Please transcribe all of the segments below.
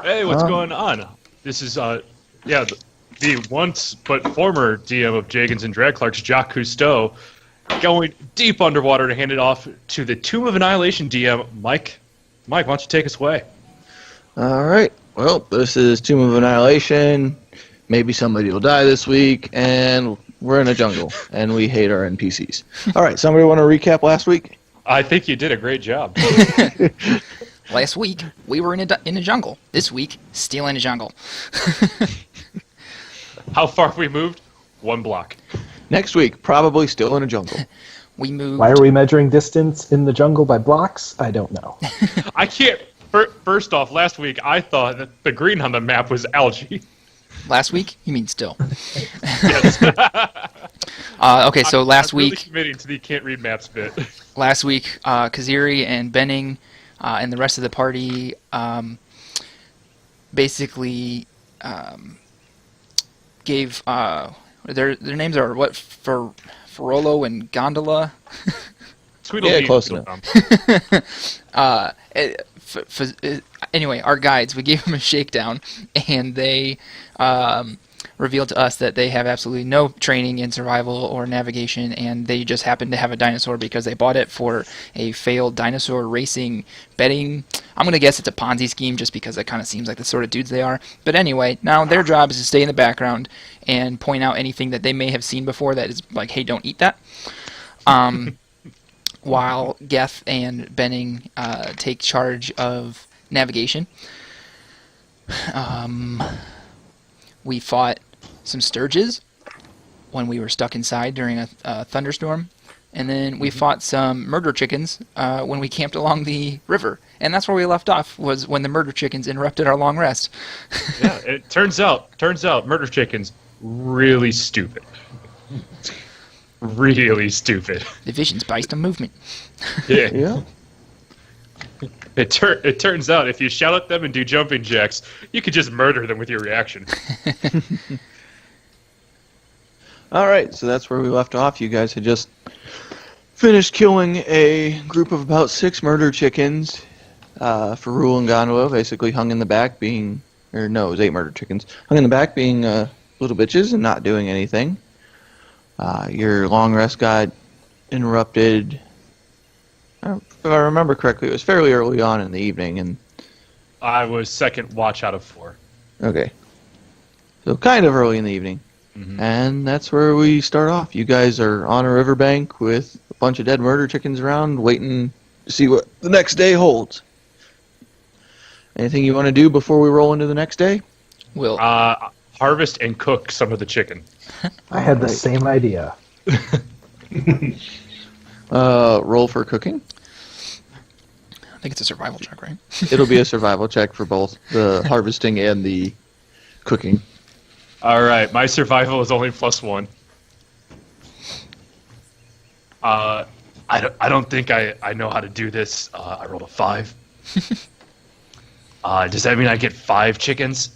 Hey, what's going on? This is, the once but former DM of Jaygeons and Dragclarks, Jacques Cousteau, going deep underwater to hand it off to the Tomb of Annihilation DM, Mike. Mike, why don't you take us away? All right. Well, this is Tomb of Annihilation. Maybe somebody will die this week, and we're in a jungle, and we hate our NPCs. All right, somebody want to recap last week? I think you did a great job. Last week, we were in a jungle. This week, still in a jungle. How far have we moved? 1 block. Next week, probably still in a jungle. We moved... Why are we measuring distance in the jungle by blocks? I don't know. I can't... First off, last week I thought that the green on the map was algae. Last week? You mean still. Yes. Okay, so last I'm really week... committing to the can't read maps bit. Last week, Kaziri and Benning and the rest of the party basically gave... their names are what? Ferrolo and Gondola? Yeah, close enough. Anyway, our guides, we gave them a shakedown, and they revealed to us that they have absolutely no training in survival or navigation, and they just happen to have a dinosaur because they bought it for a failed dinosaur racing betting. I'm going to guess it's a Ponzi scheme just because it kind of seems like the sort of dudes they are. But anyway, now their job is to stay in the background and point out anything that they may have seen before that is like, hey, don't eat that. While Geth and Benning take charge of navigation. We fought some sturges when we were stuck inside during a thunderstorm, and then we fought some murder chickens when we camped along the river. And that's where we left off, was when the murder chickens interrupted our long rest. Yeah, it turns out murder chickens really stupid. Really stupid. The vision's based on movement. Yeah. It turns out if you shout at them and do jumping jacks, you could just murder them with your reaction. All right, so that's where we left off. You guys had just finished killing a group of about 6 murder chickens. Ferrul and Gondola basically hung in the back being... Or no, it was 8 murder chickens. Hung in the back being little bitches and not doing anything. Your long rest got interrupted. If I remember correctly, it was fairly early on in the evening, and I was second watch out of 4. okay, so kind of early in the evening, and that's where we start off. You guys are on a riverbank with a bunch of dead murder chickens around, waiting to see what the next day holds. Anything you want to do before we roll into the next day? Will Harvest and cook some of the chicken. I had the same idea. Roll for cooking. I think it's a survival check, right? It'll be a survival check for both the harvesting and the cooking. All right, my survival is only +1. I don't think I know how to do this. I rolled a 5. Does that mean I get 5 chickens?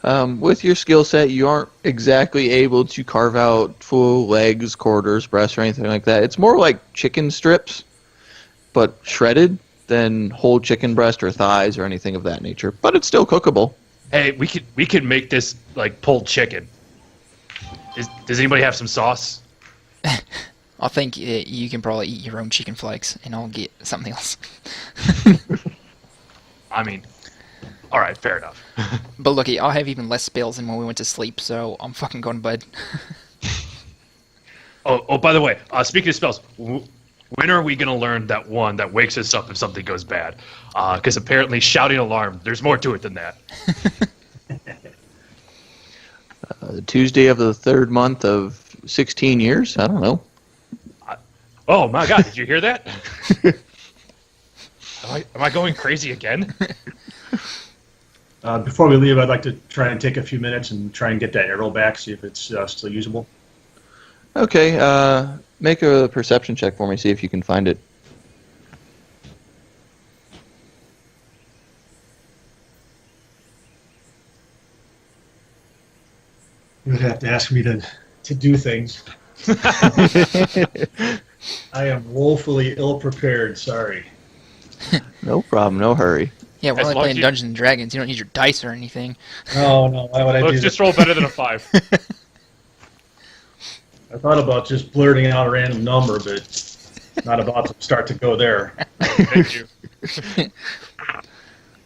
With your skill set, you aren't exactly able to carve out full legs, quarters, breasts, or anything like that. It's more like chicken strips, but shredded, than whole chicken breast or thighs or anything of that nature. But it's still cookable. Hey, we could make this like pulled chicken. Does anybody have some sauce? I think you can probably eat your own chicken flakes, and I'll get something else. I mean, all right, fair enough. But look, I'll have even less spells than when we went to sleep, so I'm fucking going to bed. Oh, by the way, speaking of spells, when are we going to learn that one that wakes us up if something goes bad? Because apparently shouting alarm, there's more to it than that. The Tuesday of the 3rd month of 16 years? I don't know. Oh my god, did you hear that? Am I going crazy again? Before we leave, I'd like to try and take a few minutes and try and get that arrow back, see if it's still usable. Okay, make a perception check for me, see if you can find it. You would have to ask me to do things. I am woefully ill-prepared, sorry. No problem, no hurry. Yeah, we're As only long as playing you- Dungeons and Dragons. You don't need your dice or anything. No, why would I do Let's that? just roll better than a 5. I thought about just blurting out a random number, but not about to start to go there. Thank you.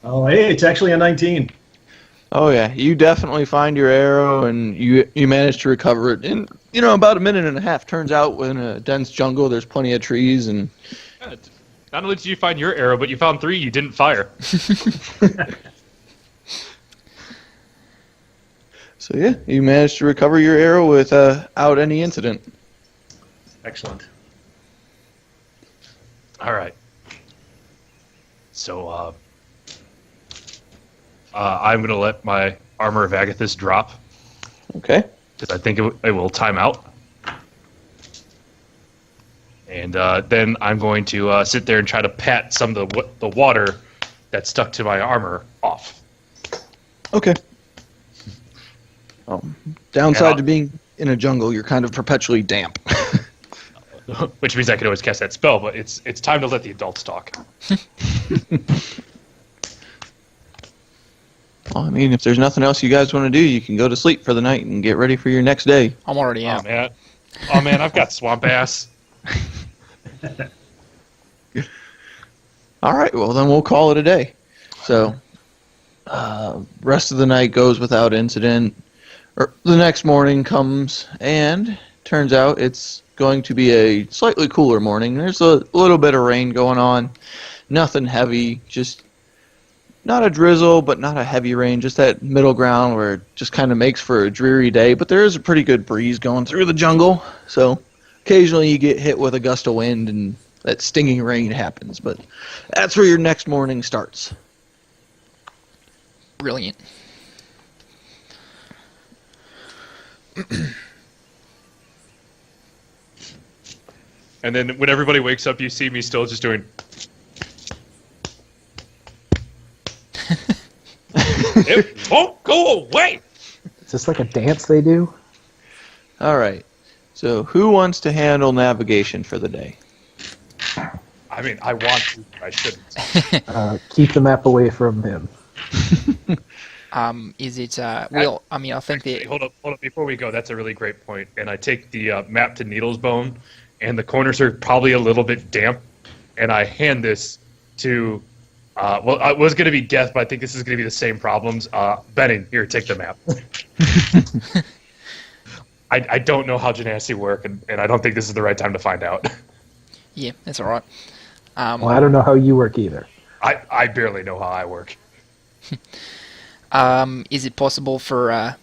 Oh, hey, it's actually a 19. Oh yeah, you definitely find your arrow and you manage to recover it in about a minute and a half. Turns out in a dense jungle, there's plenty of trees and. Yeah, not only did you find your arrow, but you found 3 you didn't fire. So yeah, you managed to recover your arrow without any incident. Excellent. All right. So I'm gonna let my Armor of Agathis drop Okay. because I think it will time out. And then I'm going to sit there and try to pat some of the water that's stuck to my armor off. Okay. Downside Yeah. to being in a jungle, you're kind of perpetually damp. Which means I could always cast that spell, but it's time to let the adults talk. Well, I mean, if there's nothing else you guys want to do, you can go to sleep for the night and get ready for your next day. I'm already out. Oh man, I've got swamp ass. All right, well then we'll call it a day. So, rest of the night goes without incident. The next morning comes, and turns out it's going to be a slightly cooler morning. There's a little bit of rain going on. Nothing heavy, just not a drizzle, but not a heavy rain, just that middle ground where it just kind of makes for a dreary day. But there is a pretty good breeze going through the jungle, so occasionally you get hit with a gust of wind and that stinging rain happens. But that's where your next morning starts. Brilliant. And then when everybody wakes up, you see me still just doing. It won't go away. Is this like a dance they do? All right, so who wants to handle navigation for the day? I mean, I want to, but I shouldn't. Keep the map away from him. Is it? Well, I mean, I think Hey, that. hold up. Before we go, that's a really great point. And I take the map to Needle's Bone, and the corners are probably a little bit damp. And I hand this to, well, it was going to be Death, but I think this is going to be the same problems. Benning, here, take the map. I don't know how Genasi work, and I don't think this is the right time to find out. Yeah, that's all right. Well, I don't know how you work either. I barely know how I work. Is it possible for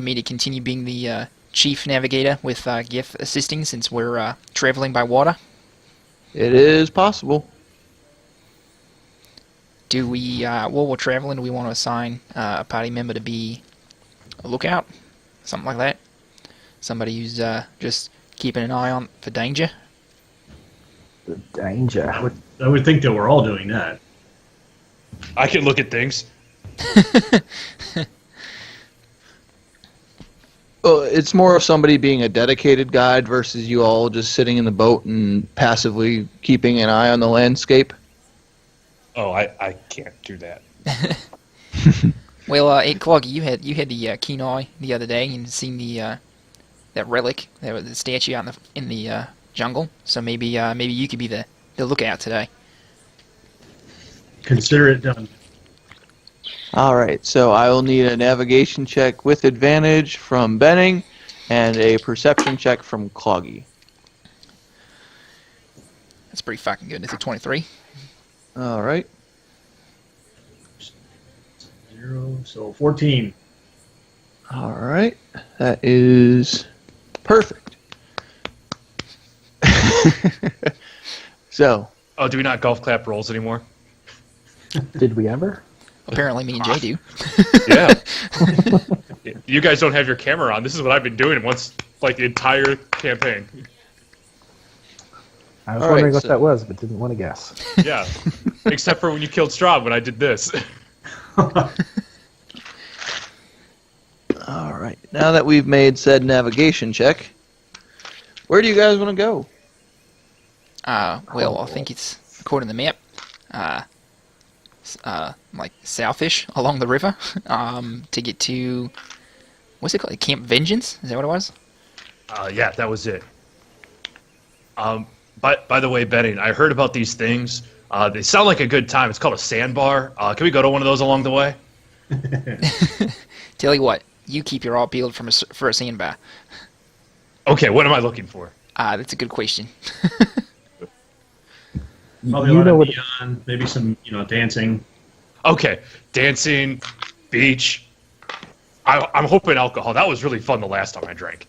me to continue being the chief navigator with Gif assisting since we're traveling by water? It is possible. Do we, while we're traveling, do we want to assign a party member to be a lookout? Something like that? Somebody who's just keeping an eye on for danger? The danger. I would think that we're all doing that. I can look at things. Well, it's more of somebody being a dedicated guide versus you all just sitting in the boat and passively keeping an eye on the landscape. Oh, I can't do that. Well, hey, Cloggy, you had the keen eye the other day and seen the that relic, the statue out in the jungle. So maybe you could be the lookout today. Consider it done. All right, so I will need a navigation check with advantage from Benning and a perception check from Cloggy. That's pretty fucking good. It's a 23. All right. 0, so 14. All right. That is perfect. So, Oh, do we not golf clap rolls anymore? Did we ever? Apparently, me and Jay do. Yeah. You guys don't have your camera on. This is what I've been doing once, like, the entire campaign. I was All wondering right, what so- that was, but didn't want to guess. Yeah. Except for when you killed Strahd when I did this. all right. Now that we've made said navigation check, where do you guys want to go? Well, I think it's according to the map. like southish along the river to get to what's it called? Camp Vengeance? Is that what it was? Yeah, that was it. By the way, Benning, I heard about these things. They sound like a good time. It's called a sandbar. Can we go to one of those along the way? Tell you what, you keep your all peeled for a sandbar. Okay, what am I looking for? That's a good question. Probably a lot of neon, maybe some, dancing. Okay, dancing, beach. I'm hoping alcohol. That was really fun the last time I drank.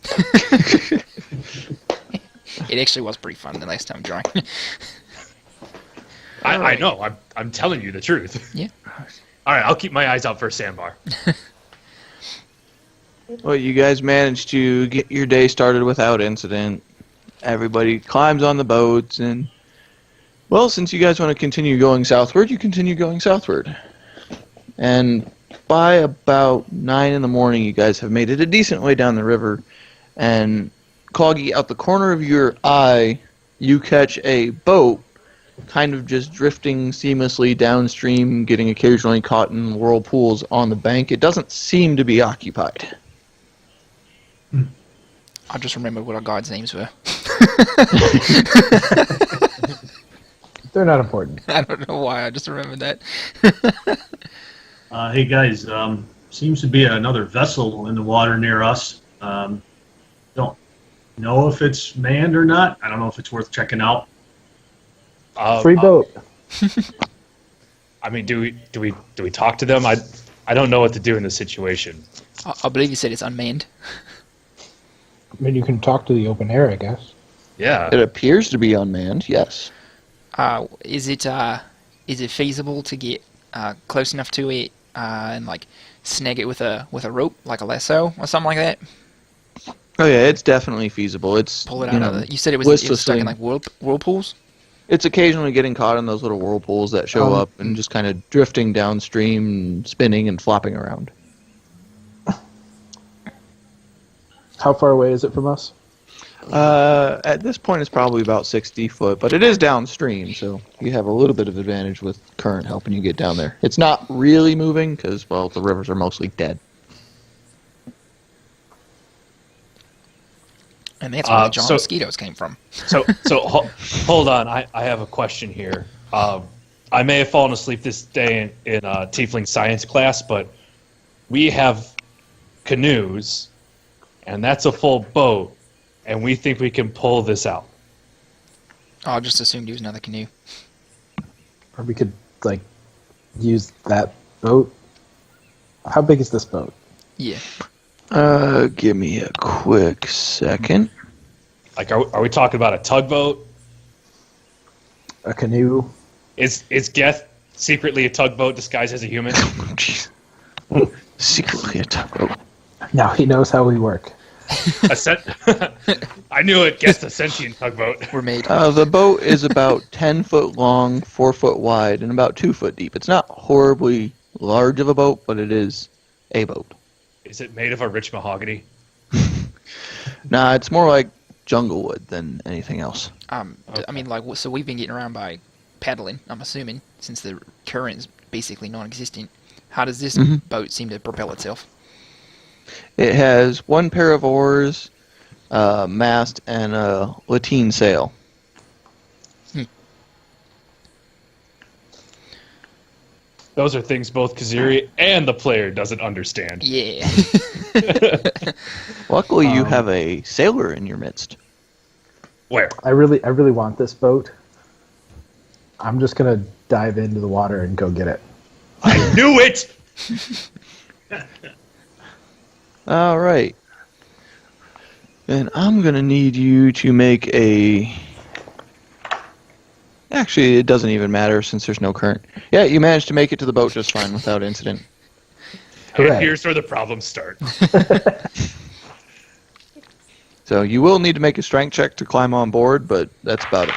It actually was pretty fun the last time I drank. I know. I'm telling you the truth. Yeah. All right, I'll keep my eyes out for a sandbar. Well, you guys managed to get your day started without incident. Everybody climbs on the boats, and, well, since you guys want to continue going southward, you continue going southward. And by about 9 in the morning, you guys have made it a decent way down the river, and Coggy, out the corner of your eye, you catch a boat kind of just drifting seamlessly downstream, getting occasionally caught in whirlpools on the bank. It doesn't seem to be occupied. I just remembered what our guides' names were. They're not important. I don't know why, I just remembered that. Hey guys, seems to be another vessel in the water near us. Don't know if it's manned or not. I don't know if it's worth checking out. Free boat. I mean, do we talk to them? I don't know what to do in this situation. I believe you said it's unmanned. I mean, you can talk to the open air, I guess. Yeah. It appears to be unmanned, yes. Is it feasible to get close enough to it and like snag it with a rope, like a lasso or something like that? Oh yeah, it's definitely feasible. It's Pull it out of the. You said it was stuck in like whirlpools. It's occasionally getting caught in those little whirlpools that show up and just kind of drifting downstream, and spinning and flopping around. How far away is it from us? At this point, it's probably about 60 foot, but it is downstream, so you have a little bit of advantage with current helping you get down there. It's not really moving because, well, the rivers are mostly dead. And that's where the giant so- mosquitoes came from. So hold on. I have a question here. I may have fallen asleep this day in Tiefling science class, but we have canoes, and that's a full boat, and we think we can pull this out. Oh, I just assumed he was another canoe. Or we could, like, use that boat. How big is this boat? Yeah. Give me a quick second. Like, are we talking about a tugboat? A canoe? Is Geth secretly a tugboat disguised as a human? Jeez. Secretly a tugboat. Now he knows how we work. I knew it. Geth's a sentient tugboat. We're made. The boat is about 10 foot long, 4 foot wide, and about 2 foot deep. It's not horribly large of a boat, but it is a boat. Is it made of a rich mahogany? Nah, it's more like jungle wood than anything else. I mean, like, so we've been getting around by paddling, I'm assuming, since the current is basically non-existent. How does this boat seem to propel itself? It has one pair of oars, mast, and a lateen sail. Those are things both Kaziri and the player doesn't understand. Yeah. Luckily, you have a sailor in your midst. Where? I really want this boat. I'm just gonna dive into the water and go get it. I knew it! All right. Then I'm going to need you to make a... Actually, it doesn't even matter since there's no current. Yeah, you managed to make it to the boat just fine without incident. And Hooray. here's where the problems start. So you will need to make a strength check to climb on board, but that's about it.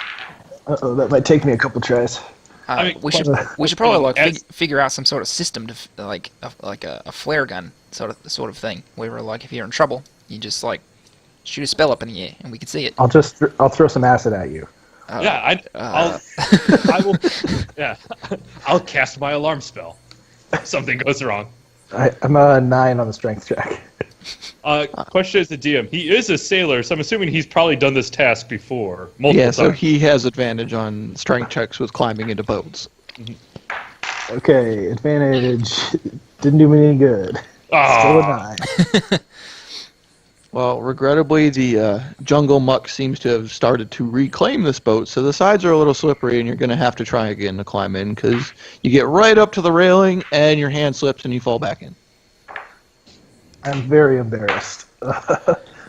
Uh-oh, that might take me a couple tries. I mean, we should probably like as- figure out some sort of system to like a flare gun sort of thing where like if you're in trouble you just like shoot a spell up in the air and we can see it. I'll throw some acid at you. I will. Yeah, I'll cast my alarm spell. If something goes wrong. I'm a 9 on the strength check. Question is the DM. He is a sailor, so I'm assuming he's probably done this task before. Yeah, so times. he has advantage on strength checks with climbing into boats. Okay, advantage. Didn't do me any good. Still a 9. Well, regrettably, the jungle muck seems to have started to reclaim this boat, so the sides are a little slippery, and you're going to have to try again to climb in, because you get right up to the railing, and your hand slips, and you fall back in. I'm very embarrassed.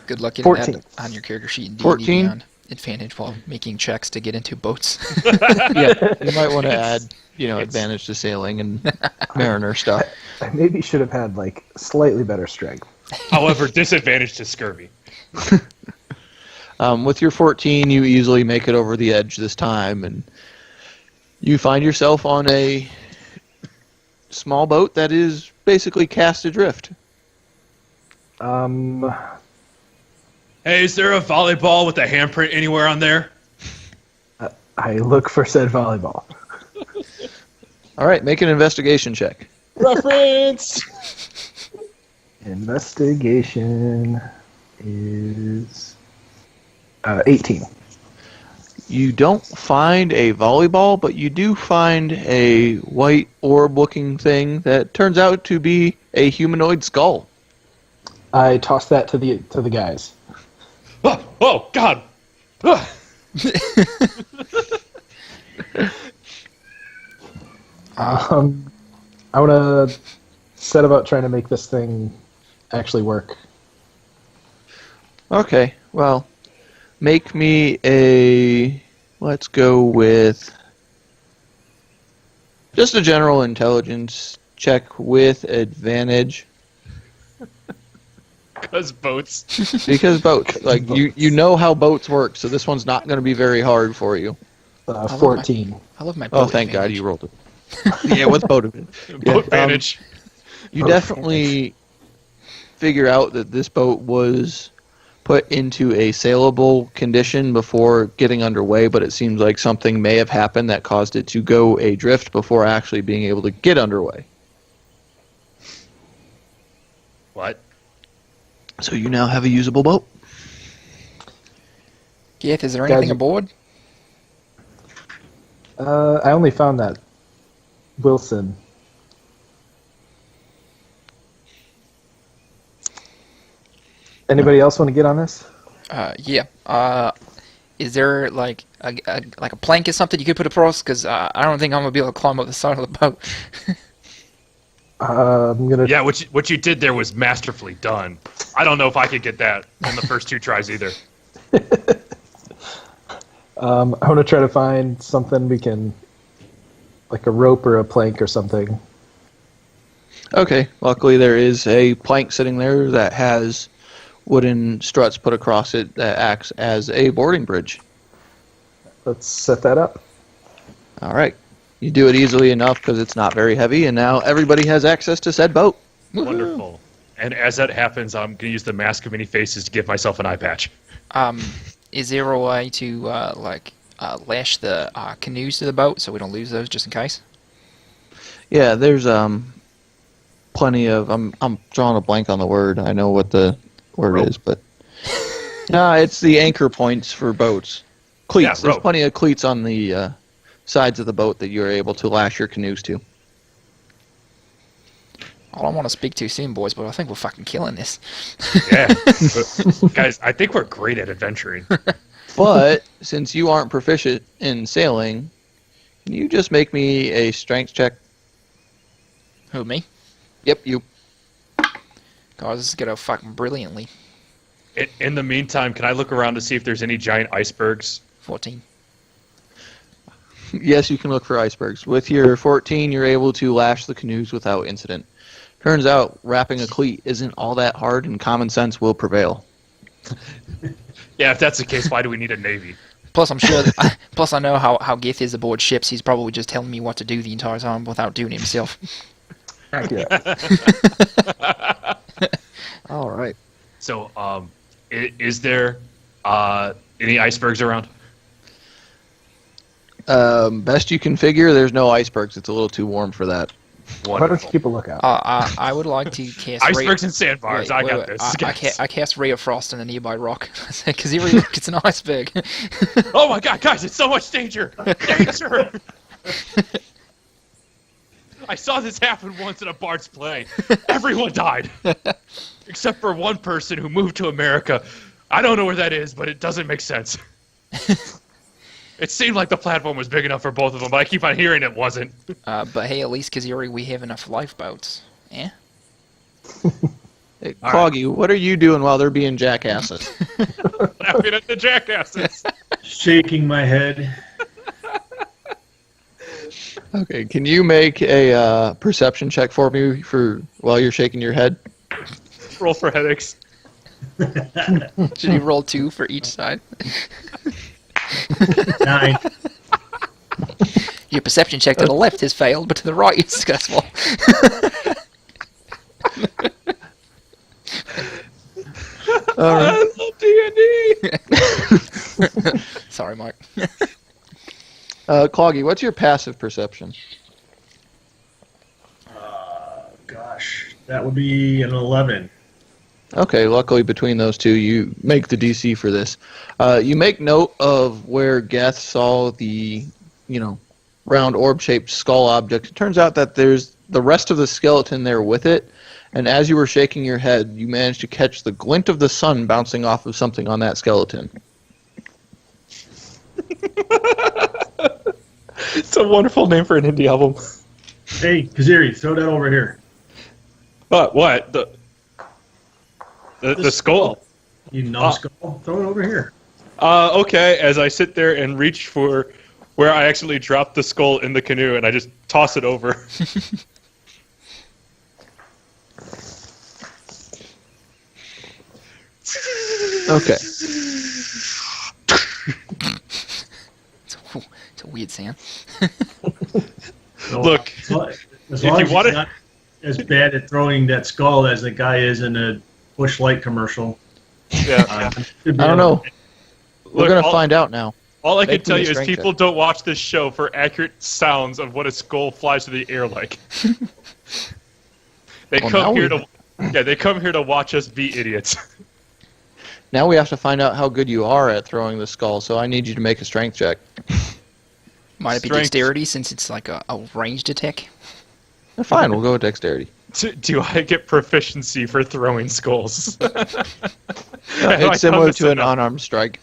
Good luck getting 14. that on your character sheet in D&D 14? Beyond. Advantage while making checks to get into boats. Yeah, you might want to add, advantage to sailing and mariner stuff. I maybe should have had, slightly better strength. However, disadvantage to scurvy. With your 14, you easily make it over the edge this time, and you find yourself on a small boat that is basically cast adrift. Hey, is there a volleyball with a handprint anywhere on there? I look for said volleyball. All right, make an investigation check. Reference! Investigation is 18. You don't find a volleyball, but you do find a white orb-looking thing that turns out to be a humanoid skull. I toss that to the guys. Oh God! Ah. I want to set about trying to make this thing actually work. Okay, well, make me a... Let's go with... just a general intelligence check with advantage. Because boats. Because boats. You know how boats work, so this one's not going to be very hard for you. 14. I love my boat. Oh, thank God advantage. you rolled it. Yeah, with boat advantage. Boat advantage. You definitely figure out that this boat was put into a saleable condition before getting underway, but it seems like something may have happened that caused it to go adrift before actually being able to get underway. What? So you now have a usable boat. Gith, is there Guys, anything aboard? I only found that Wilson. Anybody else want to get on this? Yeah. Is there like a plank or something you could put across? Because I don't think I'm gonna be able to climb up the side of the boat. I'm gonna. Yeah, what you did there was masterfully done. I don't know if I could get that on the first 2 tries either. I want to try to find something we can, like a rope or a plank or something. Okay, luckily there is a plank sitting there that has wooden struts put across it that acts as a boarding bridge. Let's set that up. All right. You do it easily enough because it's not very heavy, and now everybody has access to said boat. Wonderful. And as that happens, I'm going to use the Mask of Many Faces to give myself an eye patch. Is there a way to lash the canoes to the boat so we don't lose those just in case? Yeah, there's plenty of... I'm drawing a blank on the word. I know what the word Rope. is, but... No, it's the anchor points for boats. Cleats. Yeah, There's rope. plenty of cleats on the sides of the boat that you're able to lash your canoes to. I don't want to speak too soon, boys, but I think we're fucking killing this. Yeah. But, guys, I think we're great at adventuring. But since you aren't proficient in sailing, can you just make me a strength check? Who, me? Yep, you. God, this is gonna fucking brilliantly. In the meantime, can I look around to see if there's any giant icebergs? 14. Yes, you can look for icebergs. With your 14, you're able to lash the canoes without incident. Turns out, wrapping a cleat isn't all that hard, and common sense will prevail. Yeah, if that's the case, why do we need a navy? Plus, I'm sure. Plus, I know how Gith is aboard ships. He's probably just telling me what to do the entire time without doing it himself. Accurate. All right. So, is there any icebergs around? Best you can figure, there's no icebergs. It's a little too warm for that. Why don't you Wonderful. keep a lookout? I would like to cast Icebergs and sandbars. I got this. I cast Ray of Frost on a nearby rock. Because he really look, it's an iceberg. Oh my god, guys, it's so much danger! Danger! I saw this happen once in a Bard's play. Everyone died. Except for one person who moved to America. I don't know where that is, but it doesn't make sense. It seemed like the platform was big enough for both of them, but I keep on hearing it wasn't. But hey, at least Kaziri, we have enough lifeboats. Eh? Hey, Cloggy, what are you doing while they're being jackasses? Laughing at the jackasses. Shaking my head. Okay, can you make a perception check for me for while you're shaking your head? Roll for headaches. Should you roll 2 for each side? 9. Your perception check to the left has failed, but to the right is successful. All right. I love D&D. Sorry, Mark. Cloggy, what's your passive perception? Gosh, that would be an 11. Okay, luckily between those two, you make the DC for this. You make note of where Geth saw the, round orb-shaped skull object. It turns out that there's the rest of the skeleton there with it, and as you were shaking your head, you managed to catch the glint of the sun bouncing off of something on that skeleton. It's a wonderful name for an indie album. Hey, Kaziri, throw that over here. But what? The skull? You numbskull. Throw it over here. Okay, as I sit there and reach for where I accidentally dropped the skull in the canoe, and I just toss it over. Okay. It's a weird sound. So, Look, as long if you as want he's it- not as bad at throwing that skull as the guy is in a Bush Light commercial. Yeah. Should be I don't know. We're Look, going to find out now. All I can Make tell me a you is strength people check. don't watch this show for accurate sounds of what a skull flies through the air like. They Well, come now here we- to they come here to watch us be idiots. Now we have to find out how good you are at throwing the skull, so I need you to make a strength check. Might it be Strength. dexterity since it's like a ranged attack? Fine, we'll go with dexterity. Do I get proficiency for throwing skulls? It's similar to an unarmed strike.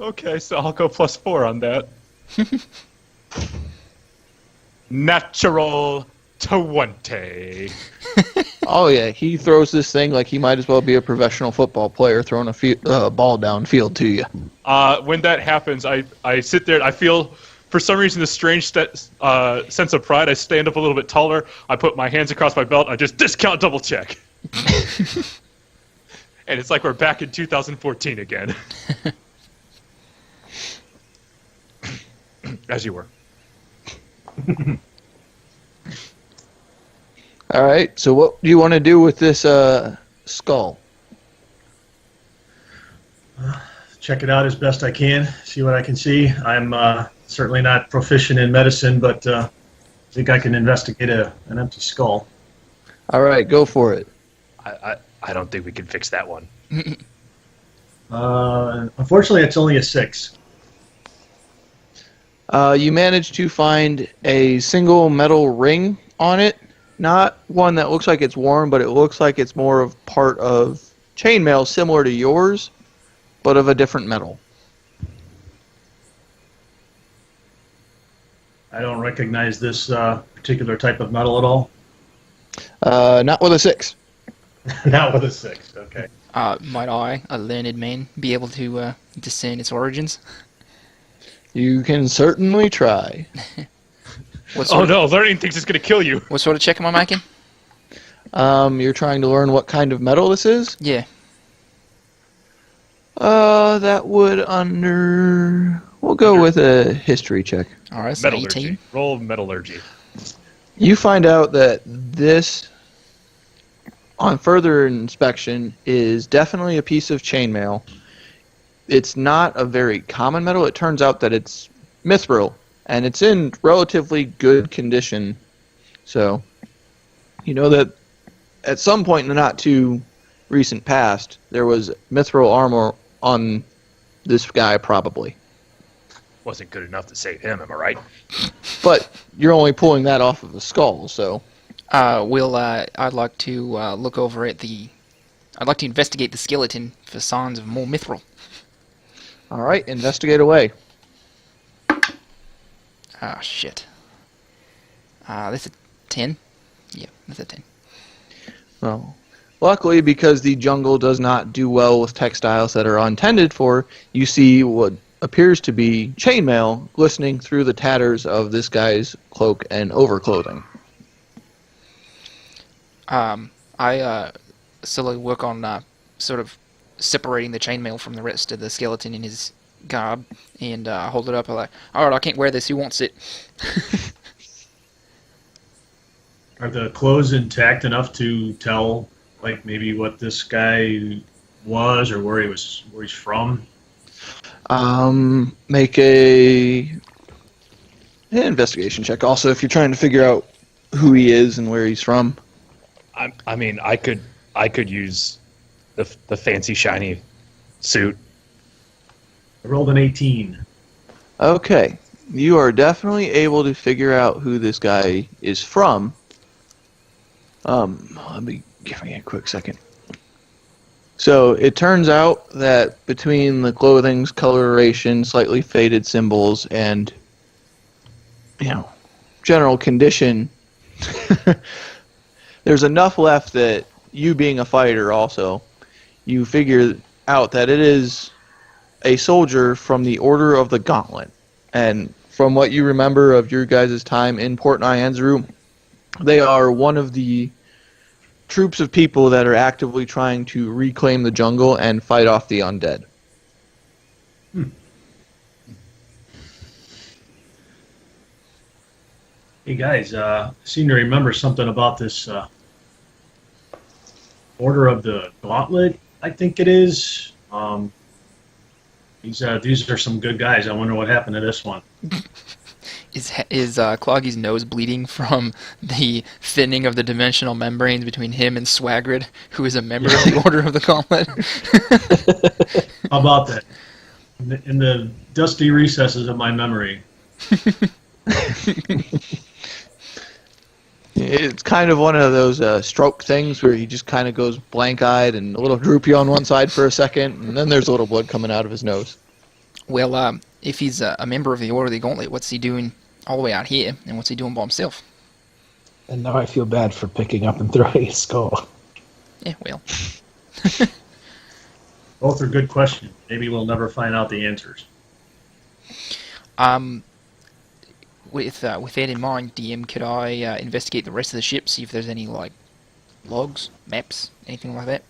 Okay, so I'll go +4 on that. Natural 20. Oh yeah, he throws this thing like he might as well be a professional football player throwing a ball downfield to you. When that happens, I sit there and I feel, for some reason, this strange sense of pride. I stand up a little bit taller. I put my hands across my belt. I just discount double check. And it's like we're back in 2014 again. As you were. All right, so what do you want to do with this skull? Check it out as best I can. See what I can see. I'm certainly not proficient in medicine, but I think I can investigate an empty skull. All right, go for it. I don't think we can fix that one. Unfortunately, it's only a 6. You managed to find a single metal ring on it. Not one that looks like it's worn, but it looks like it's more of part of chainmail similar to yours, but of a different metal. I don't recognize this particular type of metal at all. Not with a 6. Not with a 6. Okay. Might I, a learned man, be able to discern its origins? You can certainly try. What Oh sort, no, learning things is going to kill you. what sort of check am I making? You're trying to learn what kind of metal this is? Yeah. That would We'll go with a history check. All right, so Metallurgy. 18. Roll metallurgy. You find out that this, on further inspection, is definitely a piece of chainmail. it's not a very common metal. It turns out that it's mithril, and it's in relatively good condition. So, you know that at some point in the not too recent past, there was mithril armor on this guy, probably. Wasn't good enough to save him, am I right? But you're only pulling that off of the skull, so. I'd like to look over at the. I'd like to investigate the skeleton for signs of more mithril. All right, investigate away. Ah, shit. That's a 10. Yeah, that's a 10. Well, luckily, because the jungle does not do well with textiles that are untended for, you see what appears to be chainmail glistening through the tatters of this guy's cloak and overclothing. I slowly work on sort of separating the chainmail from the rest of the skeleton in his garb and hold it up. I'm like, all right, I can't wear this. Who wants it? Are the clothes intact enough to tell, like, maybe what this guy was or where he's from? Make an investigation check. Also, if you're trying to figure out who he is and where he's from. I mean, I could use the fancy shiny suit. I rolled an 18. Okay, you are definitely able to figure out who this guy is from. Give me a quick second. So it turns out that between the clothing's coloration, slightly faded symbols, and general condition, there's enough left that you being a fighter also, you figure out that it is a soldier from the Order of the Gauntlet. And from what you remember of your guys' time in Port Nyanzaru, they are one of the troops of people that are actively trying to reclaim the jungle and fight off the undead. Hey guys, I seem to remember something about this Order of the Gauntlet, I think it is. These are some good guys. I wonder what happened to this one. Is Cloggy's nose bleeding from the thinning of the dimensional membranes between him and Swagrid, who is a member of the Order of the Gauntlet? How about that? In the dusty recesses of my memory. It's kind of one of those stroke things where he just kind of goes blank-eyed and a little droopy on one side for a second, and then there's a little blood coming out of his nose. Well, if he's a member of the Order of the Gauntlet, what's he doing all the way out here, and what's he doing by himself? And now I feel bad for picking up and throwing his skull. Yeah, well. Both are good questions. Maybe we'll never find out the answers. With that in mind, DM, could I investigate the rest of the ship, see if there's any, like, logs, maps, anything like that?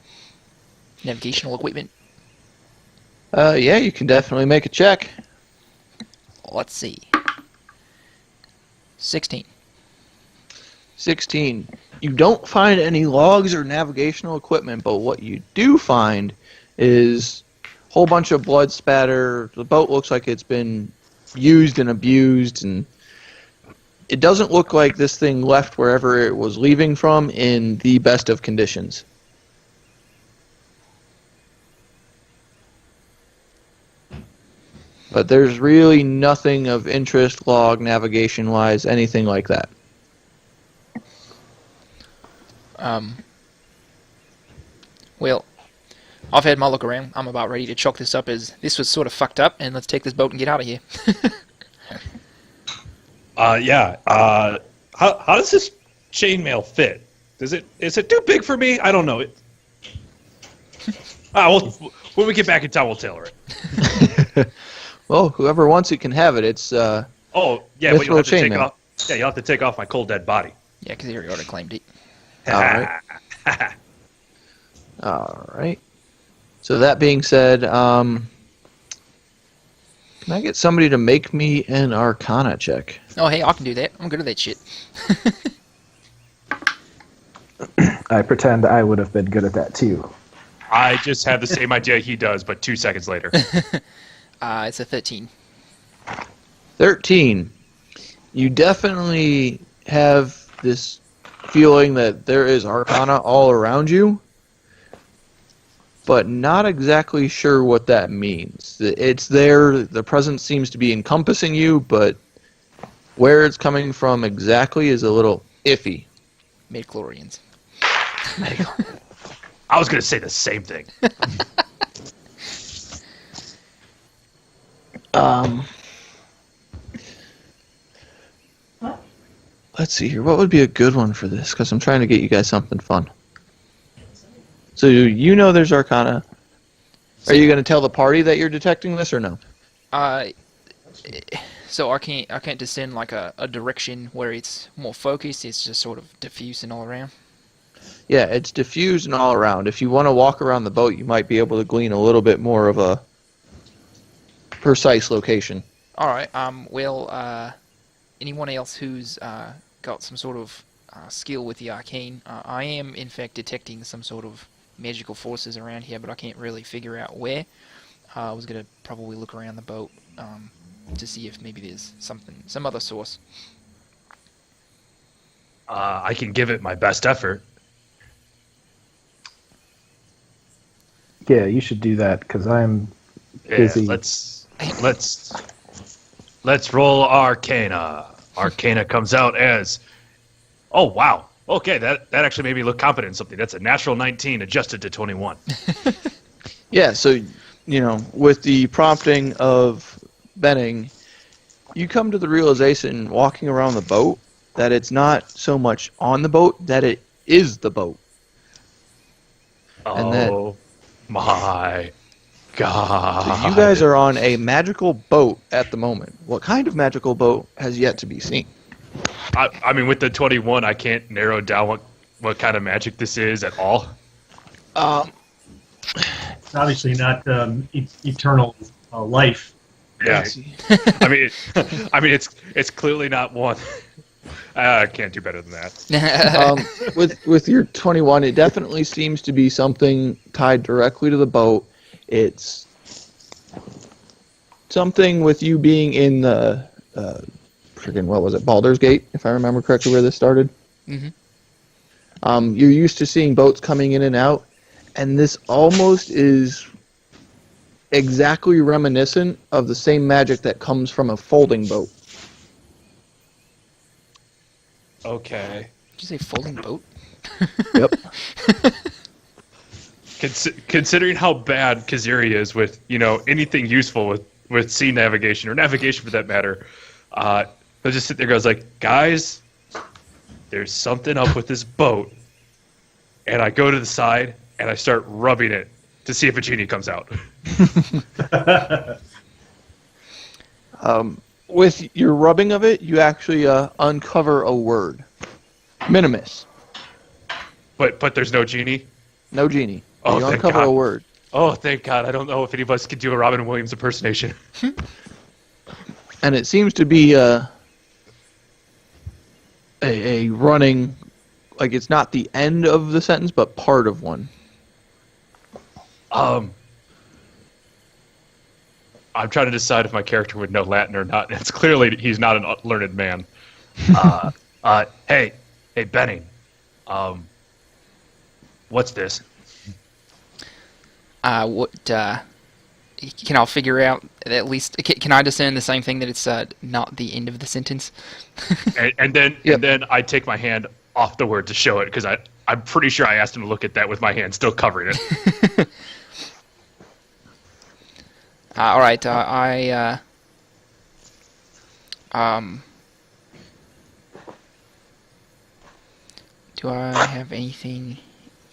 Navigational equipment? Yeah, you can definitely make a check. Let's see. 16. 16. You don't find any logs or navigational equipment, but what you do find is a whole bunch of blood spatter. The boat looks like it's been used and abused, and it doesn't look like this thing left wherever it was leaving from in the best of conditions. But there's really nothing of interest, log, navigation-wise, anything like that. Well, I've had my look around. I'm about ready to chalk this up as this was sort of fucked up, and let's take this boat and get out of here. Yeah. How does this chainmail fit? Is it too big for me? I don't know. When we get back in town, we'll tailor it. Well, whoever wants it can have it. It's but you'll have to take off. Yeah, you'll have to take off my cold dead body. Yeah, because he already claimed it. all right. All right. So that being said, can I get somebody to make me an Arcana check? Oh, hey, I can do that. I'm good at that shit. I pretend I would have been good at that too. I just have the same idea he does, but 2 seconds later. It's a 13. 13. You definitely have this feeling that there is arcana all around you, but not exactly sure what that means. It's there, the presence seems to be encompassing you, but where it's coming from exactly is a little iffy. Midichlorians. I was going to say the same thing. Let's see here. What would be a good one for this? Because I'm trying to get you guys something fun. So you know there's arcana. Are you going to tell the party that you're detecting this or no? So I can't discern like a direction where it's more focused. It's just sort of diffuse and all around. Yeah, it's diffused and all around. If you want to walk around the boat, you might be able to glean a little bit more of a precise location. All right. Well, anyone else who's got some sort of skill with the arcane, I am in fact detecting some sort of magical forces around here, but I can't really figure out where. I was gonna probably look around the boat to see if maybe there's some other source. I can give it my best effort. Yeah, you should do that because I'm busy. Yeah, let's roll Arcana. Arcana comes out as, oh wow, okay, that actually made me look competent in something. That's a natural 19 adjusted to 21. Yeah, so, with the prompting of Benning, you come to the realization walking around the boat that it's not so much on the boat, that it is the boat. And that- Oh my god. So you guys are on a magical boat at the moment. What kind of magical boat has yet to be seen? I mean, with the 21, I can't narrow down what kind of magic this is at all. It's obviously not eternal life. Yeah. I mean, it's clearly not one. I can't do better than that. With your 21, it definitely seems to be something tied directly to the boat. It's something with you being in the what was it, Baldur's Gate, if I remember correctly, where this started. Mm-hmm. You're used to seeing boats coming in and out, and this almost is exactly reminiscent of the same magic that comes from a folding boat. Okay. Did you say folding boat? Yep. Considering how bad Kaziri is with, anything useful with sea navigation or navigation for that matter, they'll just sit there and goes like, guys, there's something up with this boat. And I go to the side and I start rubbing it to see if a genie comes out. With your rubbing of it, you actually uncover a word. Minimus. But there's no genie? No genie. Oh, you thank uncover God. a word. Oh, thank God. I don't know if any of us could do a Robin Williams impersonation. And it seems to be a running, like it's not the end of the sentence, but part of one. I'm trying to decide if my character would know Latin or not. It's clearly he's not a learned man. Hey, Benning. What's this? Can I figure out at least? Can I discern the same thing, that it's not the end of the sentence? and then I take my hand off the word to show it, because I'm pretty sure I asked him to look at that with my hand still covering it. All right. Do I have anything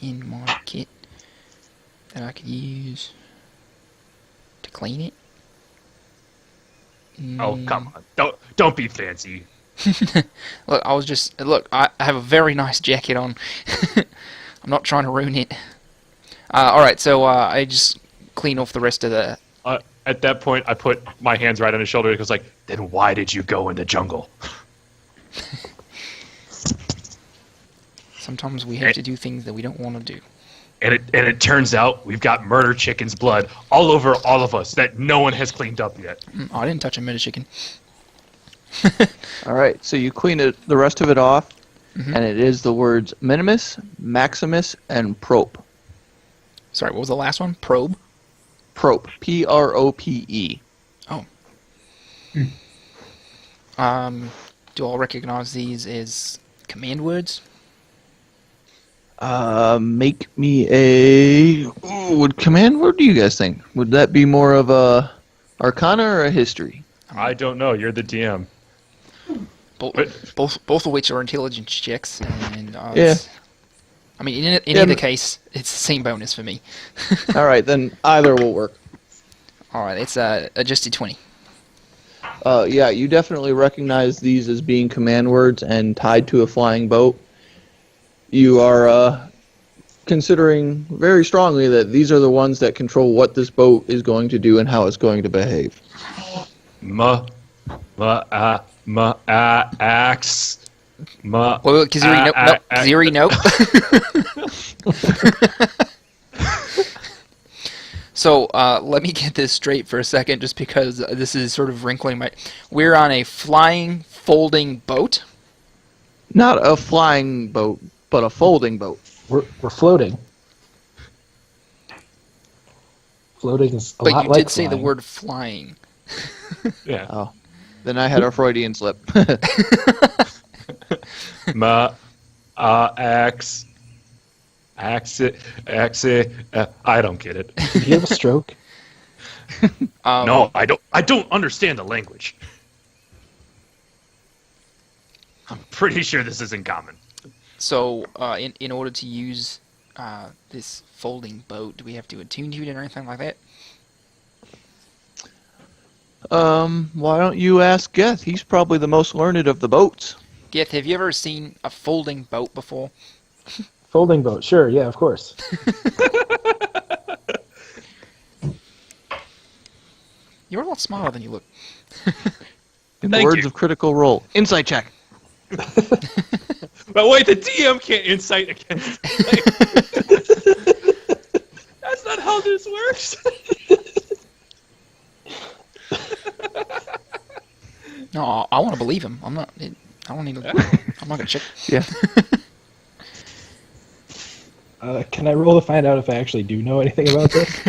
in my kit that I could use to clean it? Oh, come on. Don't be fancy. Look, I have a very nice jacket on. I'm not trying to ruin it. Alright, so I just clean off the rest of the... At that point, I put my hands right on his shoulder. It goes like, then why did you go in the jungle? Sometimes we have to do things that we don't want to do. And it turns out we've got murder chicken's blood all over all of us that no one has cleaned up yet. Oh, I didn't touch a murder chicken. All right, so you clean the rest of it off, Mhm. and it is the words minimus, maximus, and prope. Sorry, what was the last one? Probe? Prope. P-R-O-P-E. Do all recognize these as command words? Make me a... Ooh, what command word do you guys think? Would that be more of a arcana or a history? I don't know. You're the DM. Both of which are intelligence checks, and Yeah. I mean, in Yeah, either case, it's the same bonus for me. All right, then either will work. All right, it's adjusted 20. Yeah, you definitely recognize these as being command words and tied to a flying boat. You are considering very strongly that these are the ones that control what this boat is going to do and how it's going to behave. Axe. Well, Kazuri, nope. Nope. Kazuri, nope. So, let me get this straight for a second, just because this is sort of wrinkling my... We're on a flying, folding boat? Not a flying boat, but a folding boat. We're floating. Floating is a But lot you like did say the flying. word flying. Yeah. Oh, then I had a Freudian slip. Axe. I don't get it. Did you have a stroke? No, I don't understand the language. I'm pretty sure this isn't common. So, in order to use this folding boat, do we have to attune to it or anything like that? Why don't you ask Geth? He's probably the most learned of the boats. Geth, have you ever seen a folding boat before? Folding boat, sure, yeah, of course. You're a lot smaller than you look. In the Thank words you. of Critical Role. Insight check. But wait, the DM can't insight against. That's not how this works. No, I want to believe him. I'm not. I don't need to. I'm not gonna check. Yeah. Can I roll to find out if I actually do know anything about this?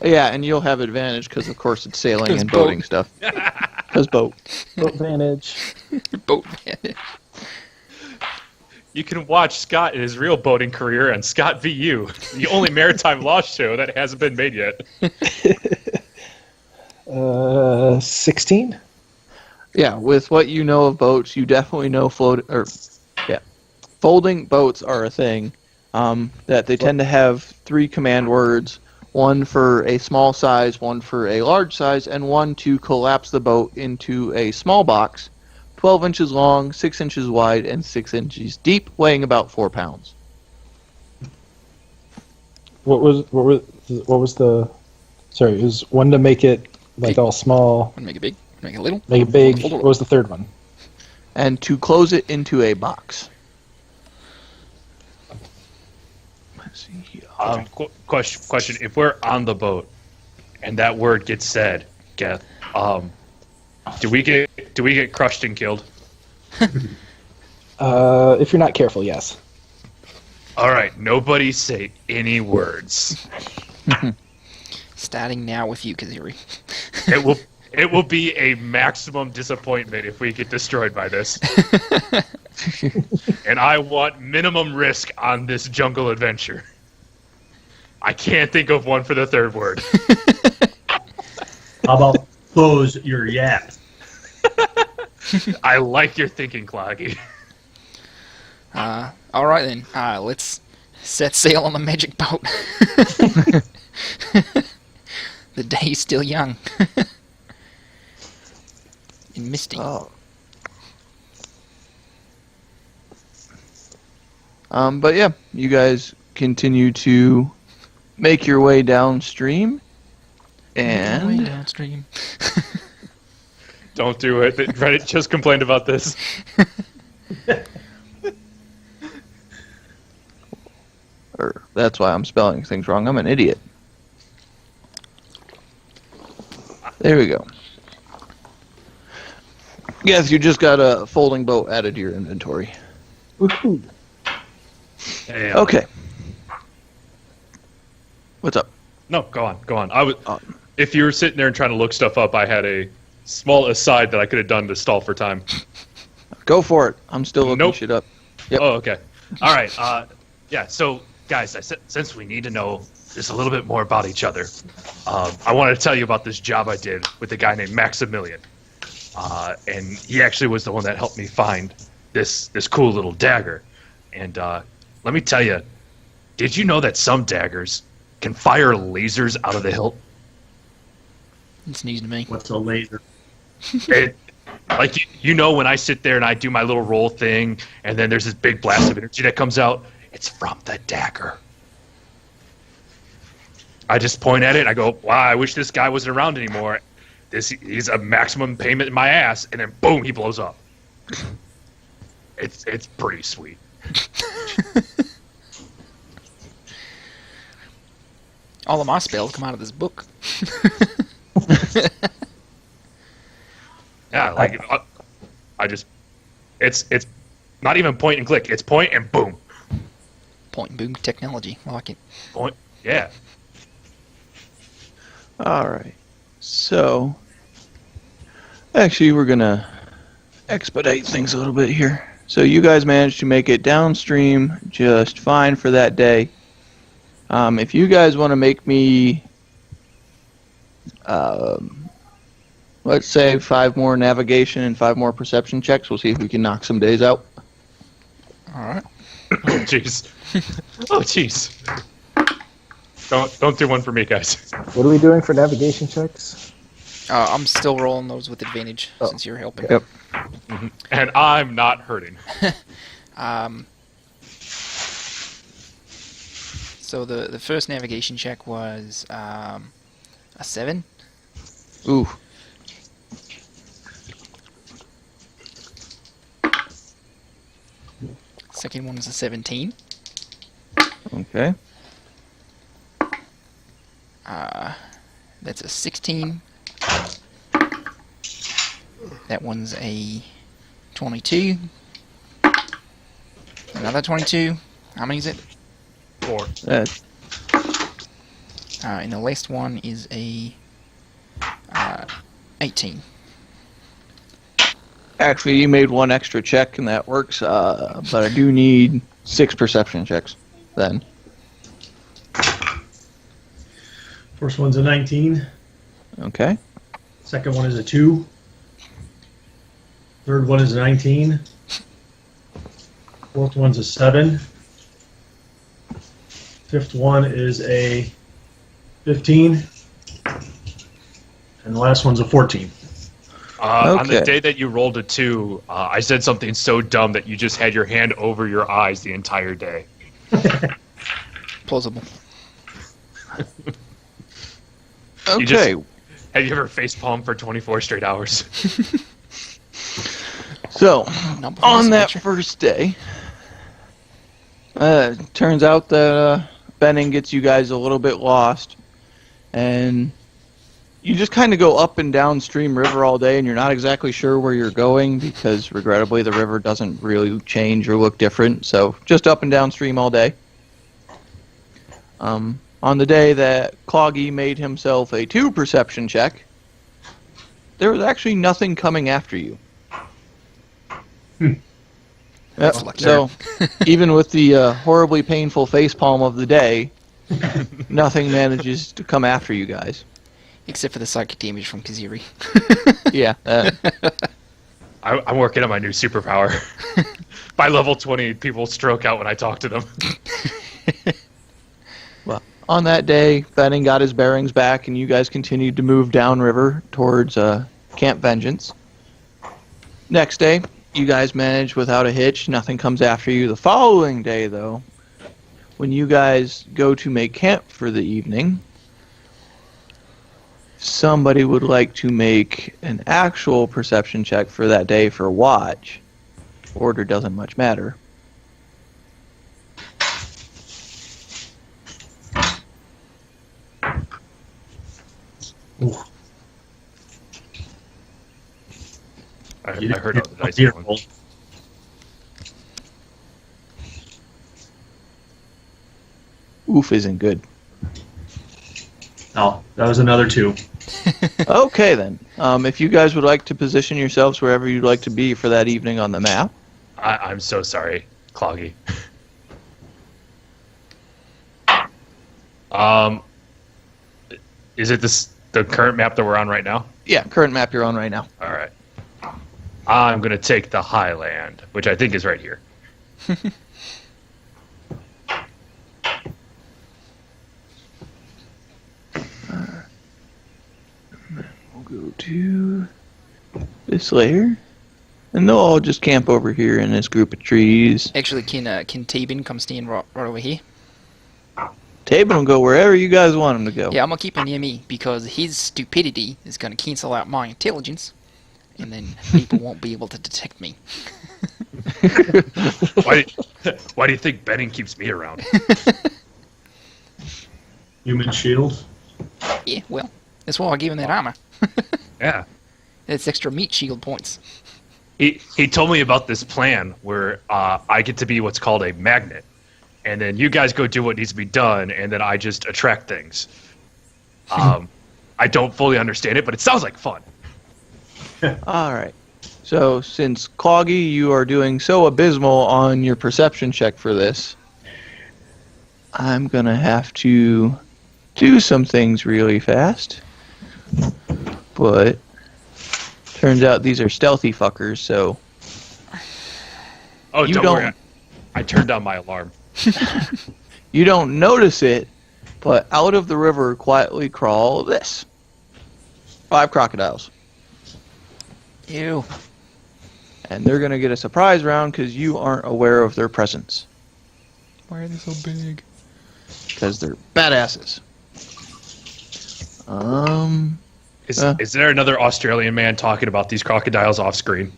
Yeah, and you'll have advantage because, of course, it's sailing 'Cause and boat. boating stuff. Because boat. Boat advantage. Boat man. You can watch Scott in his real boating career on Scott VU, the only maritime law show that hasn't been made yet. 16? Yeah, with what you know of boats, you definitely know folding boats are a thing. That they tend to have 3 command words, one for a small size, one for a large size, and one to collapse the boat into a small box, 12 inches long, 6 inches wide, and 6 inches deep, weighing about 4 pounds. What was the... Sorry, it was one to make it like all small, Want to make it big? Make it little? make it big. Hold on. What was the third one? And to close it into a box. Let's see here. Question: if we're on the boat and that word gets said, Geth, do we get crushed and killed? If you're not careful, yes. All right, nobody say any words. Starting now with you, Kazuri. It will be a maximum disappointment if we get destroyed by this. And I want minimum risk on this jungle adventure. I can't think of one for the third word. How about close your yap? I like your thinking, Cloggy. All right then. Let's set sail on the magic boat. The day's still young. And misty. Oh. But yeah, you guys continue to make your way downstream, Way and downstream. Don't do it. Reddit just complained about this. That's why I'm spelling things wrong. I'm an idiot. There we go. Yes, you just got a folding boat added to your inventory. Woohoo! Hey, Okay. What's up? No, go on. Uh, If you were sitting there and trying to look stuff up, I had a small aside that I could have done to stall for time. Go for it. I'm still looking Nope. shit up. Yep. Oh, okay. All right. Yeah. So, guys, since we need to know just a little bit more about each other, I wanted to tell you about this job I did with a guy named Maximilian, and he actually was the one that helped me find this cool little dagger. And let me tell you, did you know that some daggers can fire lasers out of the hilt? It's news to me. What's a laser? It, like you know, when I sit there and I do my little roll thing, and then there's this big blast of energy that comes out, it's from the dagger. I just point at it and I go, wow, I wish this guy wasn't around anymore. He's a maximum payment in my ass, and then boom, he blows up. It's pretty sweet. All of my spells come out of this book. Yeah, like I just it's not even point and click. It's point and boom. Point and boom technology. I like it. Point. Yeah. All right. So, actually, we're going to expedite things a little bit here. So, you guys managed to make it downstream just fine for that day. If you guys want to make me, let's say, 5 more navigation and 5 more perception checks, we'll see if we can knock some days out. All right. Oh jeez. Oh jeez. Don't do one for me, guys. What are we doing for navigation checks? I'm still rolling those with advantage Oh. since you're helping. Yep. And I'm not hurting. So the first navigation check was a 7. Ooh. Second one was a 17. Okay. That's a 16. That one's a 22. Another 22. How many is it? 4. And the last one is a 18. Actually, you made 1 extra check, and that works. But I do need 6 perception checks then. First one's a 19. Okay. Second one is a 2. Third one is a 19. Fourth one's a 7. Fifth one is a 15. And the last one's a 14. On the Okay. day that you rolled a 2, I said something so dumb that you just had your hand over your eyes the entire day. Plausible. You just- Okay. Have you ever facepalmed for 24 straight hours? So, Not before on this that adventure. first day, turns out that Benning gets you guys a little bit lost, and you just kind of go up and down Stream River all day, and you're not exactly sure where you're going because, regrettably, the river doesn't really change or look different. So, just up and down stream all day. On the day that Cloggy made himself a 2 perception check, there was actually nothing coming after you. Yep, That's lucky. so, even with the horribly painful facepalm of the day, nothing manages to come after you guys. Except for the psychic damage from Kaziri. Yeah. I'm working on my new superpower. By level 20, people stroke out when I talk to them. Well, on that day, Benning got his bearings back, and you guys continued to move downriver towards Camp Vengeance. Next day, you guys manage without a hitch. Nothing comes after you. The following day, though, when you guys go to make camp for the evening, somebody would like to make an actual perception check for that day for watch. Order doesn't much matter. Ooh, I you heard didn't the get dice a going. roll. Oof isn't good. Oh, that was another 2. Okay, then. If you guys would like to position yourselves wherever you'd like to be for that evening on the map. I'm so sorry, Cloggy. Is it the current map that we're on right now? Yeah, current map you're on right now. All right. I'm gonna take the Highland, which I think is right here. We'll go to this layer. And they'll all just camp over here in this group of trees. Actually, can Tabin come stand right over here? Tabin will go wherever you guys want him to go. Yeah, I'm gonna keep him near me because his stupidity is gonna cancel out my intelligence, and then people won't be able to detect me. Why do you think Benning keeps me around? Human shield. Yeah, well, that's why I gave him that armor. Yeah. It's extra meat shield points. He told me about this plan where I get to be what's called a magnet, and then you guys go do what needs to be done, and then I just attract things. I don't fully understand it, but it sounds like fun. All right. So, since Cloggy, you are doing so abysmal on your perception check for this, I'm going to have to do some things really fast. But turns out these are stealthy fuckers, so Oh, You don't don't- worry. I turned down my alarm. you don't notice it, but out of the river quietly crawl this. 5 crocodiles. Ew. And they're going to get a surprise round because you aren't aware of their presence. Why are they so big? Because they're badasses. Is there another Australian man talking about these crocodiles off screen?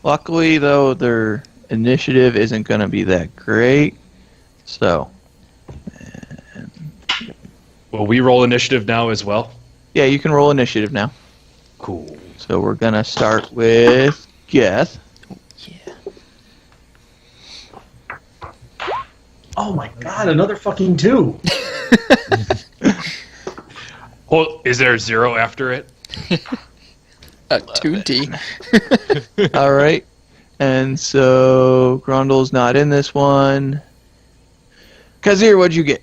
Luckily, though, their initiative isn't going to be that great. So, Will we roll initiative now as well? yeah, you can roll initiative now. Cool. So we're going to start with Geth. Yeah. Oh my god, another fucking 2. Well, is there a 0 after it? 2D. All right. And so Grundle's not in this one. Kazir, what'd you get?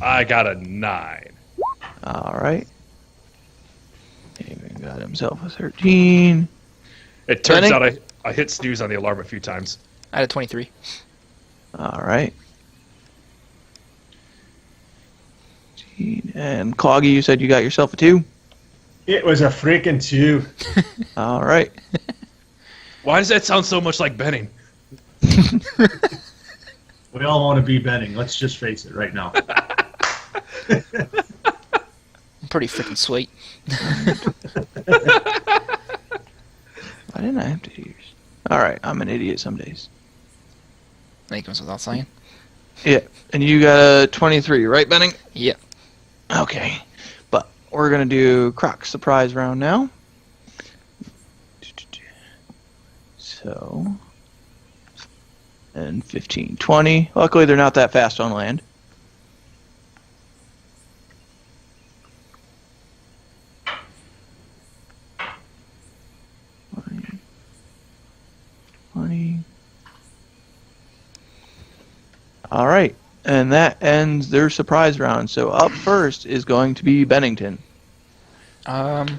I got a 9. All right. Even got himself a 13. It turns Benning? out I hit snooze on the alarm a few times. I had a 23. All right. And Cloggy, you said you got yourself a 2. It was a freaking 2. All right. Why does that sound so much like Benning? We all want to be Benning. Let's just face it right now. I'm pretty freaking sweet. Why didn't I have to do yours? All right. I'm an idiot some days. That goes without saying. Yeah. And you got a 23, right, Benning? Yep. Okay. But we're going to do Croc surprise round now. So, and 15, 20. Luckily, they're not that fast on land. All right, and that ends their surprise round. So up first is going to be Bennington.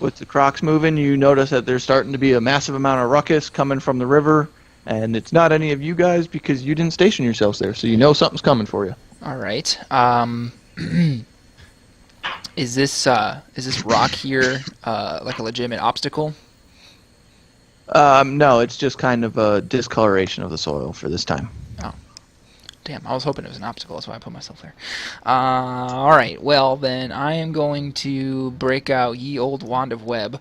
With the Crocs moving, you notice that there's starting to be a massive amount of ruckus coming from the river, and it's not any of you guys because you didn't station yourselves there, so you know something's coming for you. All right. Is this rock here like a legitimate obstacle? No, it's just kind of a discoloration of the soil for this time. Damn, I was hoping it was an obstacle. That's why I put myself there. All right. Well, then I am going to break out Ye Old Wand of Web,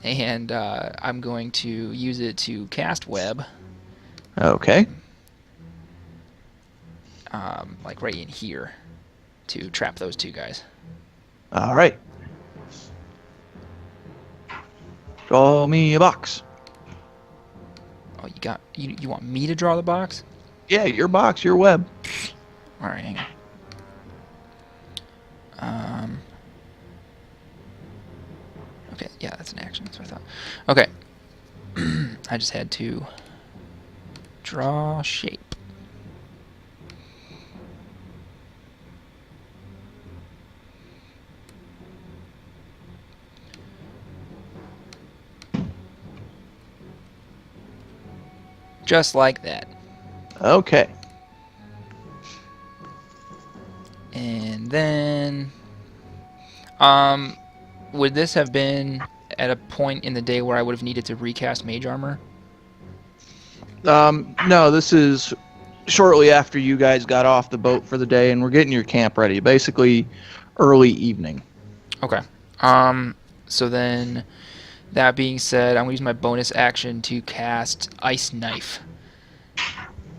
and I'm going to use it to cast web, Okay. like right in here. to trap those two guys. All right. Draw me a box. Oh, you want me to draw the box? Yeah, your box, your web. All right, hang on. Okay, yeah, that's an action. That's what I thought. Okay. I just had to draw shape. Just like that. Okay. And then, would this have been at a point in the day where I would have needed to recast mage armor? No, this is shortly after you guys got off the boat for the day, and we're getting your camp ready. Basically, early evening. Okay. So then, that being said, I'm gonna use my bonus action to cast Ice Knife.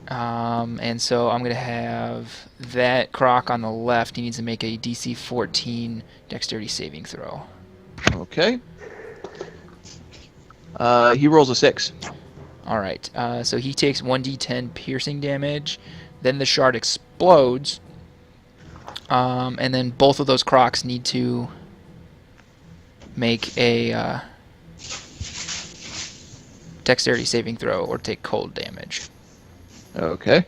And so I'm gonna have that croc on the left. He needs to make a DC 14 Dexterity saving throw. Okay. He rolls a 6. All right. So he takes 1d10 piercing damage. Then the shard explodes. And then both of those crocs need to make a Dexterity saving throw or take cold damage. Okay.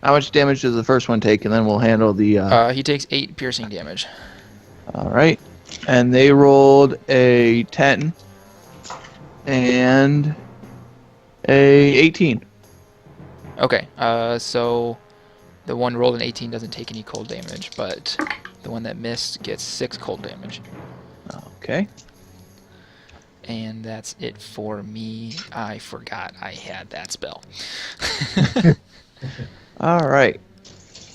How much damage does the first one take, and then we'll handle the... He takes 8 piercing damage. All right. And they rolled a 10 and a 18. Okay. So the one rolled an 18 doesn't take any cold damage, but the one that missed gets 6 cold damage. Okay. And that's it for me. I forgot I had that spell. All right.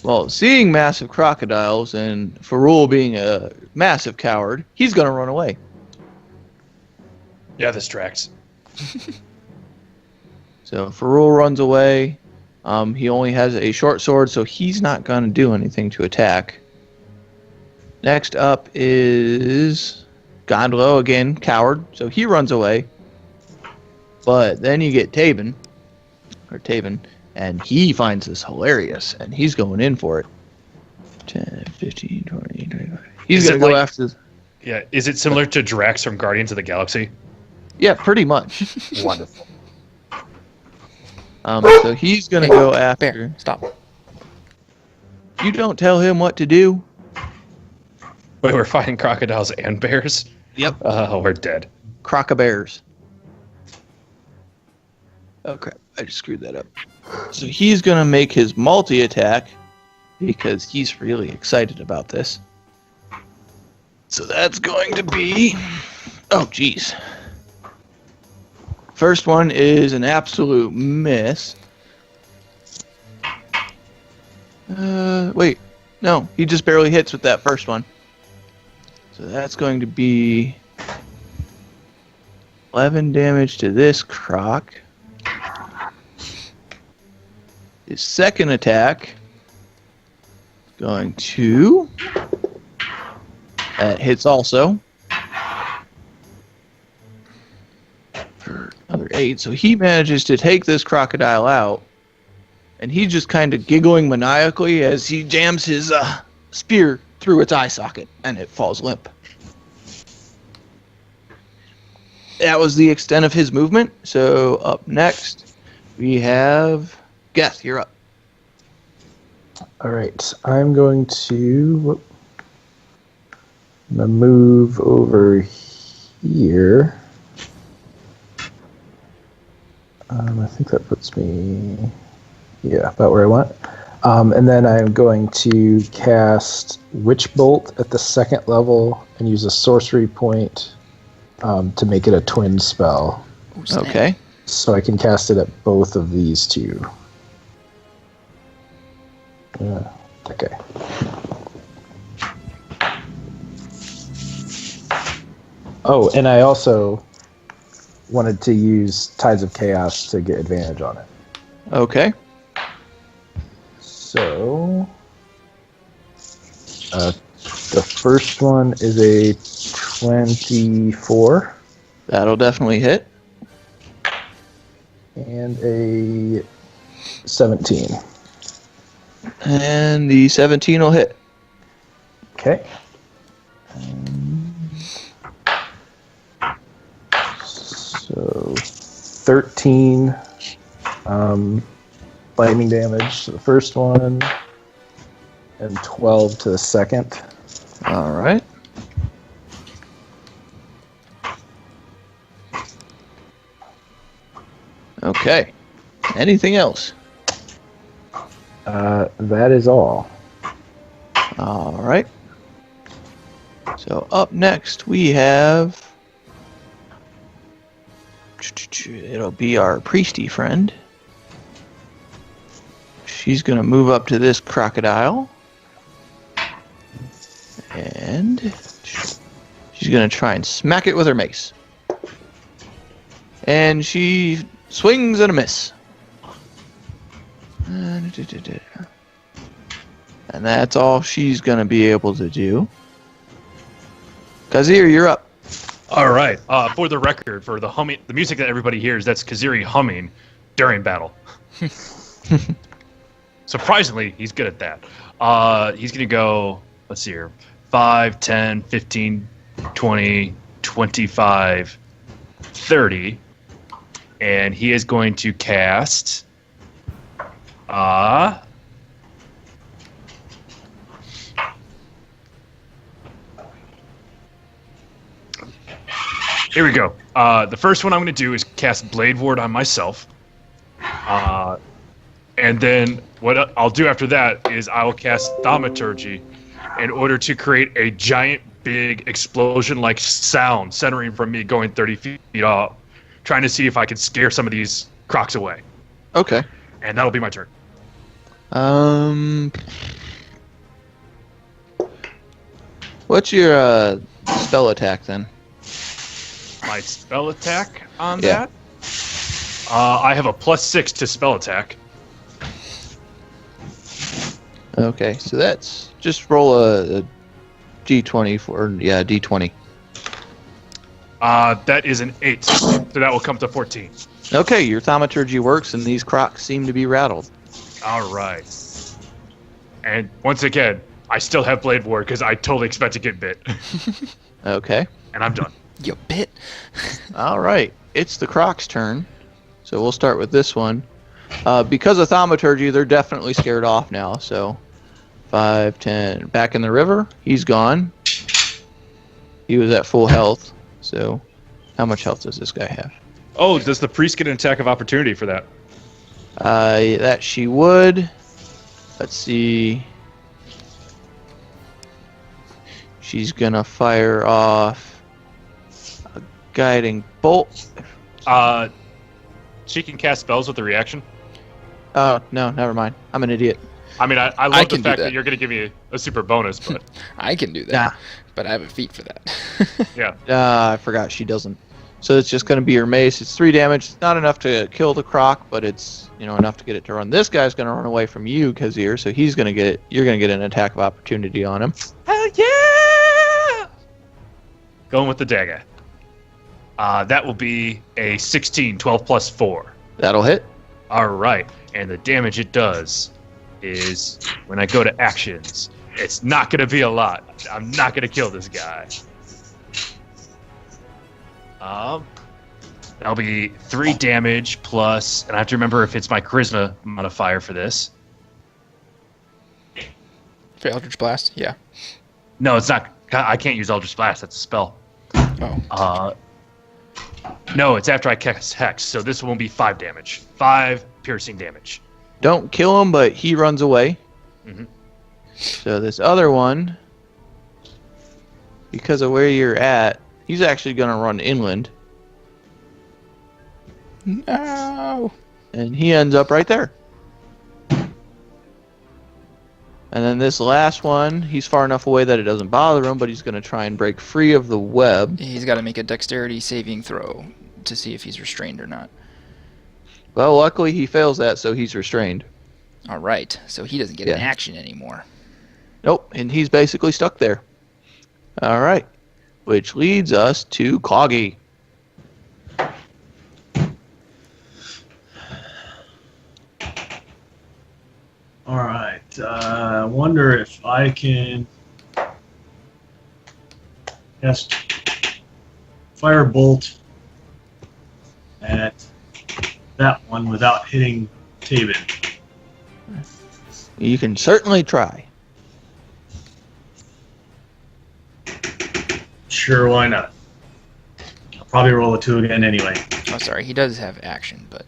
Well, seeing massive crocodiles and Farul being a massive coward, he's going to run away. Yeah, this tracks. So Farul runs away. He only has a short sword, so he's not going to do anything to attack. Next up is Gondolo, again, coward, so he runs away. But then you get Taven, and he finds this hilarious, and he's going in for it. 10, 15, 20, 25. He's going to go after... Yeah, is it similar to Drax from Guardians of the Galaxy? Yeah, pretty much. Wonderful. So he's going to go after... Bear, stop. You don't tell him what to do. Wait, we're fighting crocodiles and bears? Yep. Oh, we're dead. Crocobears. Oh crap, I just screwed that up. So he's going to make his multi-attack because he's really excited about this. So that's going to be... Oh, jeez. First one is an absolute miss. Wait. No, he just barely hits with that first one. So that's going to be 11 damage to this croc. His second attack going to... That hits also. For another 8. So he manages to take this crocodile out. And he's just kind of giggling maniacally as he jams his spear through its eye socket. And it falls limp. That was the extent of his movement. So up next, we have... Geth, you're up. All right, I'm going to move over here. I think that puts me, yeah, about where I want. And then I'm going to cast Witch Bolt at the second level and use a sorcery point to make it a twin spell. Ooh, Okay. So I can cast it at both of these two. Okay. Oh, and I also wanted to use Tides of Chaos to get advantage on it. Okay. So, the first one is a 24 That'll definitely hit. and a 17. And the 17 will hit. Okay. So 13 lightning damage to the first one, and 12 to the second. All right. Okay. Anything else? That is all. All right. So up next we have... It'll be our priesty friend. She's going to move up to this crocodile. And she's going to try and smack it with her mace. And she swings and a miss. And that's all she's going to be able to do. Kazir, you're up. All right. For the record, for the humming, the music that everybody hears, that's Kaziri humming during battle. Surprisingly, he's good at that. He's going to go, let's see here, 5, 10, 15, 20, 25, 30. And he is going to cast... Here we go. The first one I'm going to do is cast Blade Ward on myself. And then what I'll do after that is I will cast Thaumaturgy in order to create a giant, big, explosion-like sound centering from me going 30 feet off, trying to see if I can scare some of these crocs away. Okay. And that'll be my turn. What's your spell attack then? My spell attack on Yeah. that? I have a +6 to spell attack. Okay, so that's just roll a d20 for d20. That is an 8, so that will come to 14. Okay, your thaumaturgy works, and these crocs seem to be rattled. All right. And once again, I still have Blade Ward because I totally expect to get bit. Okay. And I'm done. You bit. All right, it's the croc's turn. So we'll start with this one. Because of thaumaturgy, they're definitely scared off now. So 5, 10, back in the river. He's gone. He was at full health. So how much health does this guy have? Oh, does the priest get an attack of opportunity for that? That she would. Let's see. She's gonna fire off a guiding bolt. She can cast spells with a reaction. Oh no, never mind. I'm an idiot. I mean, I love the can do fact that that. you're going to give me a super bonus, but I can do that, Nah. but I have a feat for that. yeah. I forgot she doesn't. So it's just gonna be her mace. It's 3 damage. It's not enough to kill the croc, but it's enough to get it to run. This guy's gonna run away from you, Kazir. So he's gonna get. You're gonna get an attack of opportunity on him. Hell yeah! Going with the dagger. That will be a 16, 12 plus 4. That'll hit. All right. And the damage it does is when I go to actions, it's not going to be a lot. I'm not going to kill this guy. That'll be 3 damage plus, and I have to remember if it's my charisma modifier for this. For Eldritch Blast, yeah. No, it's not. I can't use Eldritch Blast. That's a spell. Oh. No, it's after I cast Hex, so this won't be 5 damage. 5 piercing damage. Don't kill him, but he runs away. Mhm. So this other one, because of where you're at, he's actually gonna run inland, No. and he ends up right there. And then this last one, he's far enough away that it doesn't bother him, but he's gonna try and break free of the web. He's got to make a dexterity saving throw to see if he's restrained or not. Well, luckily he fails that, so he's restrained. All right, so he doesn't get an action anymore. Nope, and he's basically stuck there. All right, which leads us to Cloggy. All right. I wonder if I can cast Firebolt at that one without hitting Tabin. You can certainly try. Sure, why not? I'll probably roll a 2 again anyway. Oh, sorry, he does have action, but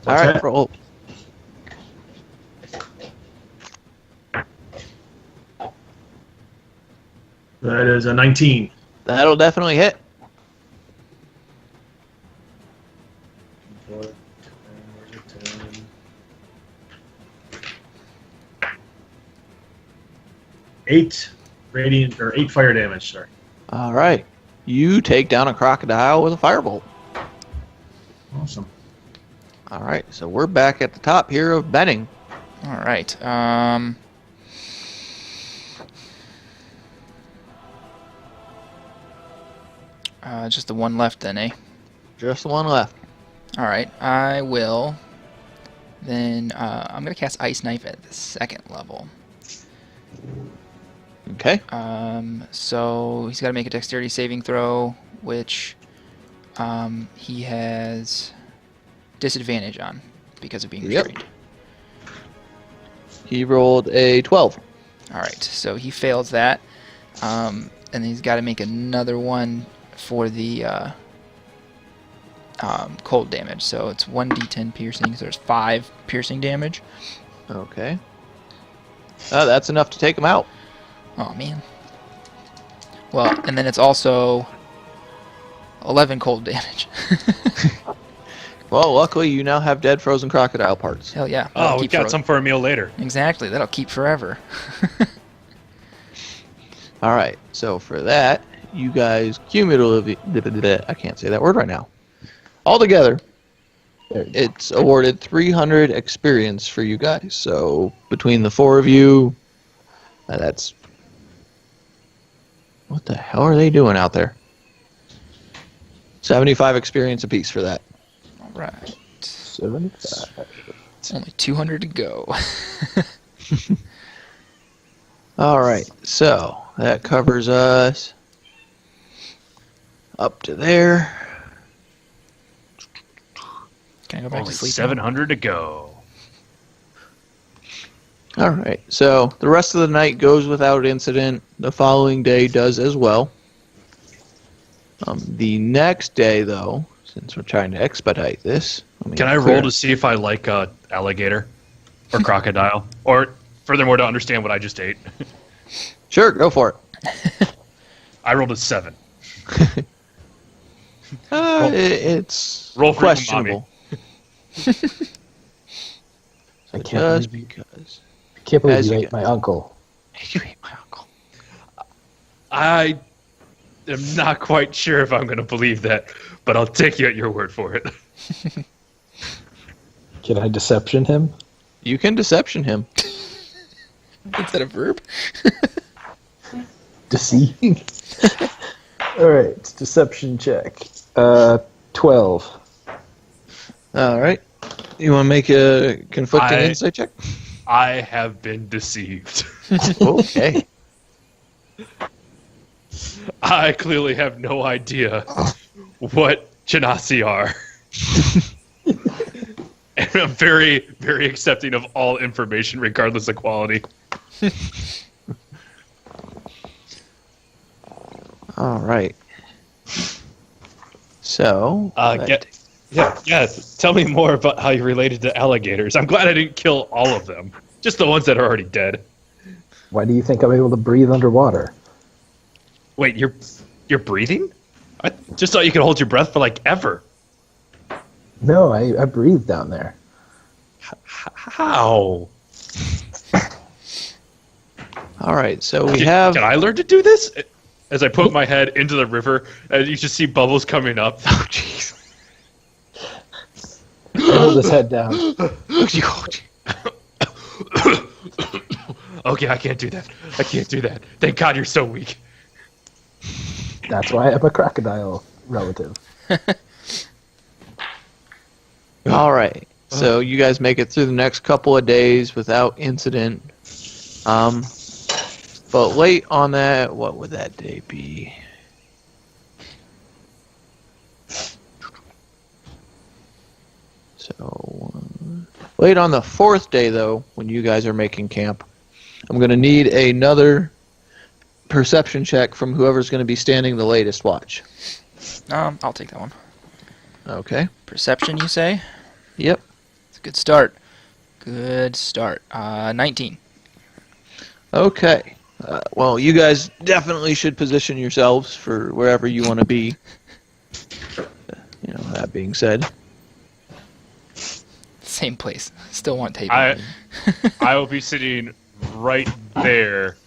All right, that? roll. That is a 19. That'll definitely hit. Eight fire damage. Sorry. All right, you take down a crocodile with a firebolt. Awesome. All right, so we're back at the top here of betting. all right. Just the one left then, eh? Just the one left. All right, I will. Then I'm gonna cast Ice Knife at the 2nd level. Okay. So he's got to make a Dexterity saving throw, which he has disadvantage on because of being Yep. restrained. He rolled a 12. All right, so he fails that, and then he's got to make another one for the cold damage. So it's 1d10 piercing. So there's 5 piercing damage. Okay. That's enough to take him out. Oh man. Well, and then it's also 11 cold damage. Well, luckily you now have dead frozen crocodile parts. Hell yeah. Oh, That'll we keep got some for a meal later. Exactly. That'll keep forever. All right, so for that, you guys cumulatively, I can't say that word right now. Altogether, There you go. it's awarded 300 experience for you guys. So between the 4 of you, that's... What the hell are they doing out there? 75 experience apiece for that. All right. 75. Only 200 to go. All right, so that covers us up to there. Can I go back Only to sleep? 700 to go. All right, so the rest of the night goes without incident. The following day does as well. The next day, though, since we're trying to expedite this, Can I roll to see if I like alligator or crocodile? Or furthermore, to understand what I just ate? Sure, go for it. I rolled a 7. It's roll for questionable. I can't Just believe, because. I can't believe as you you ate my uncle. You ate my uncle. I am not quite sure if I'm going to believe that, but I'll take you at your word for it. Can I deception him? You can deception him. Is that a verb? Deceiving. All right, deception check. 12. All right. You want to make a conflicting insight check? I have been deceived. Okay. I clearly have no idea what Genasi are. And I'm very, very accepting of all information, regardless of quality. All right. So, Yeah. Tell me more about how you related to alligators. I'm glad I didn't kill all of them, just the ones that are already dead. Why do you think I'm able to breathe underwater? Wait, you're breathing? I just thought you could hold your breath for like ever. No, I breathe down there. How? all right. So we Can have I learn to do this? as I put my head into the river, and you just see bubbles coming up. Oh, jeez. Hold his head down. Okay, I can't do that. I can't do that. Thank God you're so weak. That's why I'm a crocodile relative. All right. So you guys make it through the next couple of days without incident. But late on that, what would that day be? So late on the fourth day, though, when you guys are making camp, I'm going to need another perception check from whoever's going to be standing the latest watch. I'll take that one. Okay. Perception, you say? Yep. It's a good start. Good start. 19. Okay. Well, you guys definitely should position yourselves for wherever you want to be. That being said. Same place. Still want tape. I will be sitting right there,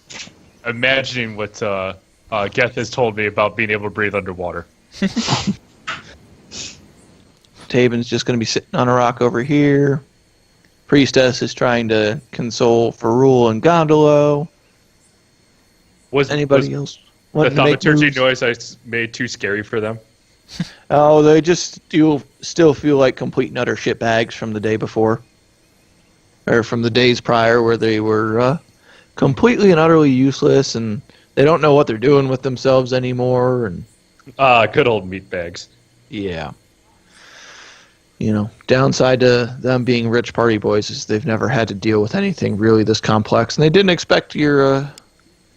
imagining what Geth has told me about being able to breathe underwater. Taven's just going to be sitting on a rock over here. Priestess is trying to console Ferrul and Gondolo. Was Anybody else the wanting to make thaumaturgy moves? noise I made too scary for them? Oh, they just still feel like complete and utter shitbags from the day before. Or from the days prior where they were completely and utterly useless and they don't know what they're doing with themselves anymore. And Good old meat bags. yeah. Downside to them being rich party boys is they've never had to deal with anything really this complex. And they didn't expect your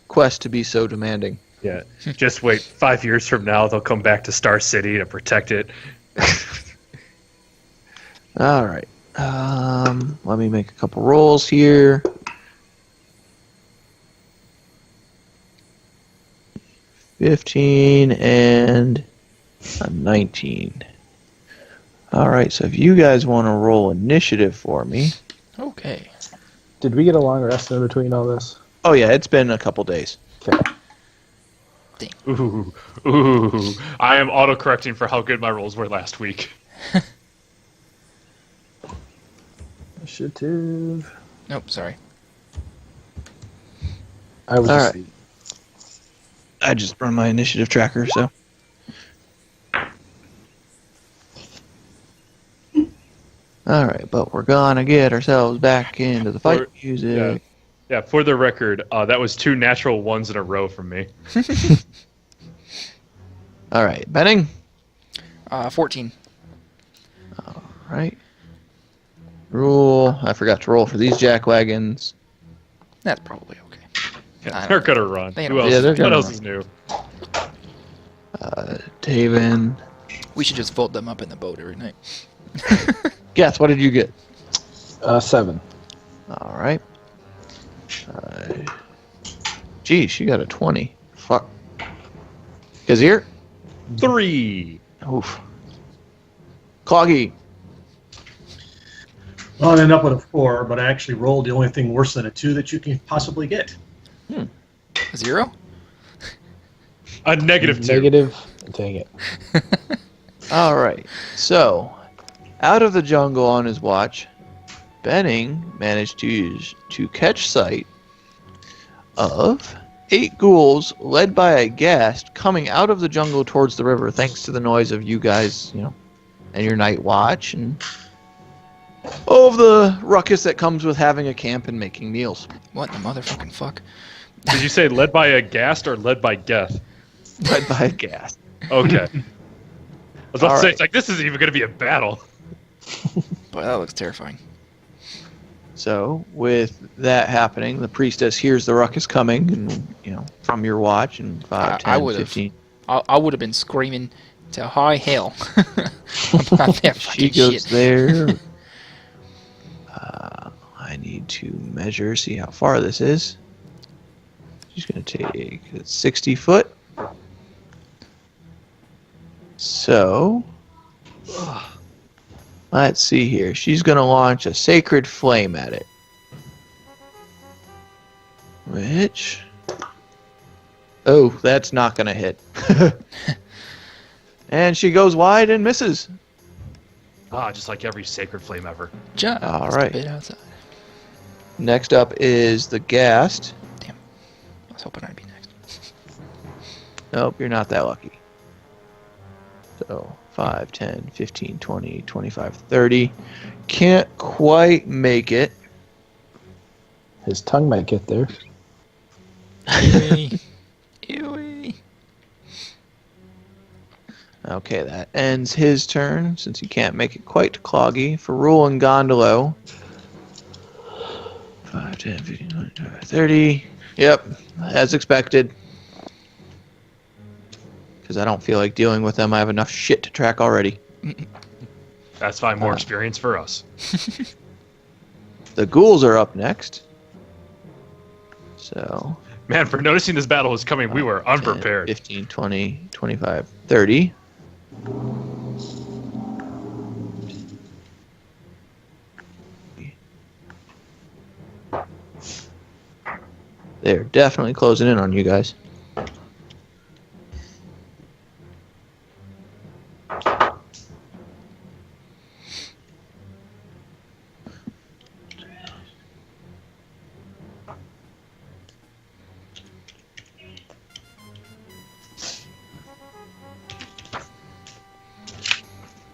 quest to be so demanding. Yeah, just wait. 5 years from now, they'll come back to Star City to protect it. All right. Let me make a couple rolls here. 15 and a 19. All right, so if you guys want to roll initiative for me. Okay. Did we get a long rest in between all this? Oh, yeah, it's been a couple days. Okay. Ooh. I am auto-correcting for how good my rolls were last week. Initiative. Nope, sorry. I was All just right. I just run my initiative tracker, so. All right, but we're gonna get ourselves back into the fight music. Yeah, for the record, that was 2 natural ones in a row from me. All right, Benning. 14. All right. Roll. I forgot to roll for these jackwagons. That's probably okay. Yeah, they're gonna run. They Who don't- else? Yeah, they're what gonna else run. is new? Taven. We should just fold them up in the boat every night. Geth, what did you get? 7. All right. Gee, she got a 20. Fuck. Kazir? 3. Oof. Cloggy. Well, I ended up with a 4, but I actually rolled the only thing worse than a 2 that you can possibly get. 0? A -2. Negative. Dang it. All right. So, out of the jungle on his watch, Benning managed to catch sight of 8 ghouls led by a ghast coming out of the jungle towards the river, thanks to the noise of you guys, and your night watch, and all of the ruckus that comes with having a camp and making meals. What the motherfucking fuck? Did you say led by a ghast or led by Geth? Led by a ghast. Okay. I was about All to say, right. it's like, this isn't even going to be a battle. Boy, that looks terrifying. So, with that happening, the priestess hears the ruckus coming, and from your watch, and 5, 10, I would've. 15. I would have been screaming to high hell about that She fucking goes shit. there. I need to measure, see how far this is. She's going to take 60 foot. So, let's see here. She's going to launch a sacred flame at it. Which Oh, that's not going to hit. And she goes wide and misses. Ah, just like every Sacred Flame ever. Just All a right. bit outside. Next up is the Ghast. Damn. I was hoping I'd be next. Nope, you're not that lucky. So 5, 10, 15, 20, 25, 30. Can't quite make it. His tongue might get there. Ewy. Ewy. Okay, that ends his turn since he can't make it quite to Cloggy. For Rule and Gondolo. 5, 10, 15, 20, 25, 30. Yep, as expected. Because I don't feel like dealing with them. I have enough shit to track already. That's fine. More experience for us. The ghouls are up next. So, Man, for noticing this battle was coming, we were 10, unprepared. 15, 20, 25, 30. They're definitely closing in on you guys.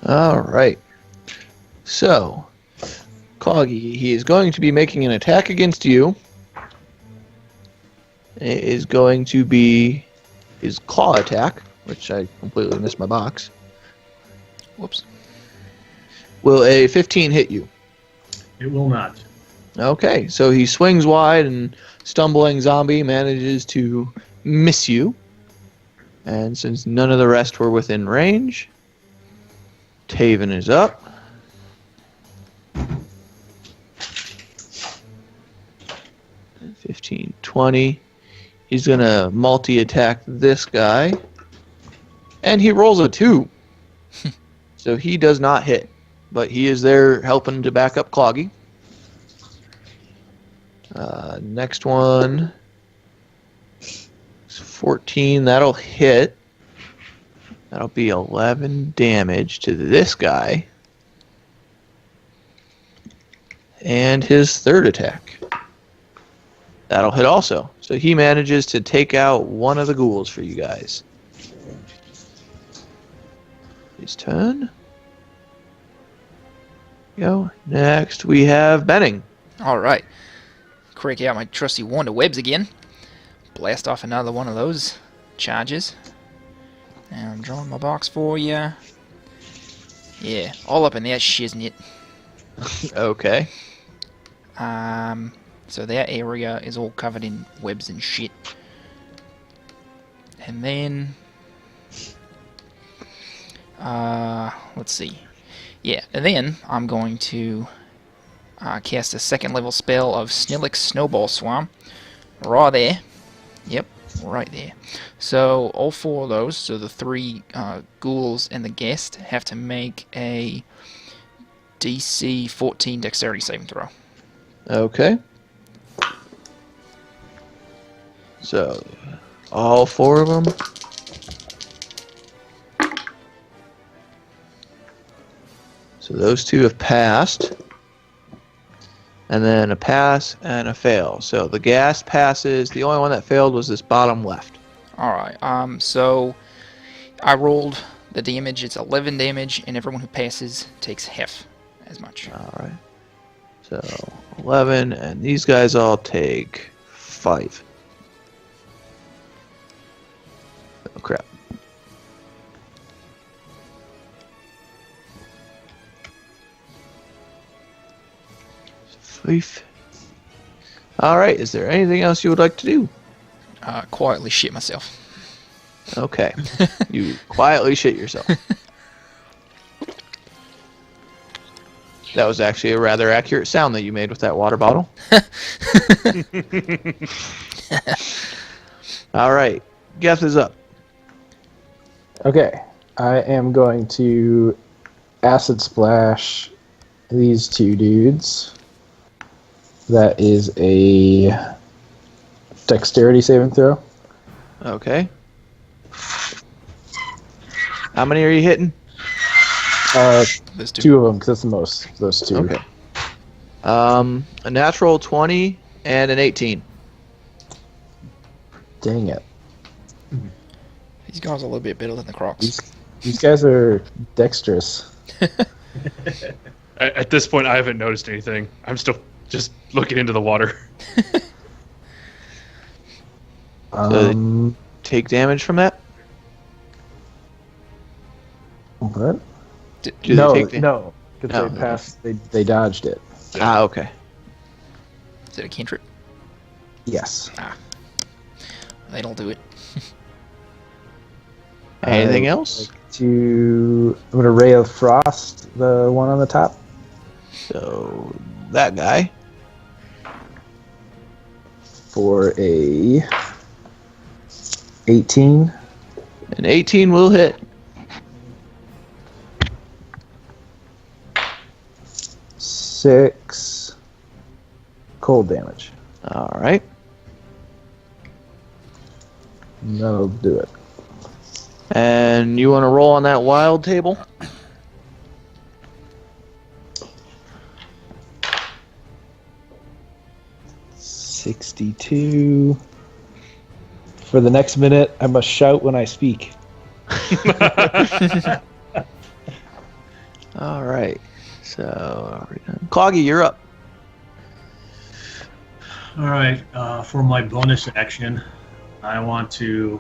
All right. So, Cloggy, he is going to be making an attack against you. It is going to be his claw attack, which I completely missed my box. Whoops. Will a 15 hit you? It will not. Okay, so he swings wide and stumbling zombie manages to miss you. And since none of the rest were within range, Taven is up. And 15, 20. He's going to multi-attack this guy. And he rolls a 2. So he does not hit. But he is there helping to back up Cloggy. Next one is 14. That'll hit. That'll be 11 damage to this guy. And his third attack. That'll hit also. So he manages to take out one of the ghouls for you guys. His turn. Go. Next we have Benning. Alright. Crank out my trusty Wonder Webs again. Blast off another one of those charges. Now I'm drawing my box for you. Yeah, all up in that shiznit. Okay. So that area is all covered in webs and shit. And then, let's see. Yeah, and then I'm going to cast a second level spell of Snillix Snowball Swarm. Right there. Yep, right there. So all four of those, so the three ghouls and the guest, have to make a DC 14 Dexterity saving throw. Okay. So, all four of them. So those two have passed. And then a pass and a fail. So the gas passes. The only one that failed was this bottom left. Alright, so I rolled the damage. It's 11 damage, and everyone who passes takes half as much. Alright. So 11, and these guys all take 5. Oh crap. Alright, is there anything else you would like to do? Quietly shit myself. Okay. You quietly shit yourself. That was actually a rather accurate sound that you made with that water bottle. Alright, Geth is up. Okay, I am going to acid splash these two dudes. That is a dexterity saving throw. Okay. How many are you hitting? Those two. Two of them, because that's the most. Those two. Okay. A natural 20 and an 18. Dang it. These guys are a little bit better than the Crocs. These guys are dexterous. At this point, I haven't noticed anything. I'm still just looking into the water. Take damage from that? What? Do No, they take no. Because No, they passed. They dodged it. Ah, okay. Is it a cantrip? Yes. They don't do it. Anything I'd else? like I'm gonna Ray of Frost, the one on the top. So, that guy. For a 18. An 18 will hit. Six cold damage. Alright. That'll do it. And you want to roll on that wild table? $62. For the next minute, I must shout when I speak. Alright. So, Cloggy, you're up. All right. For my bonus action, I want to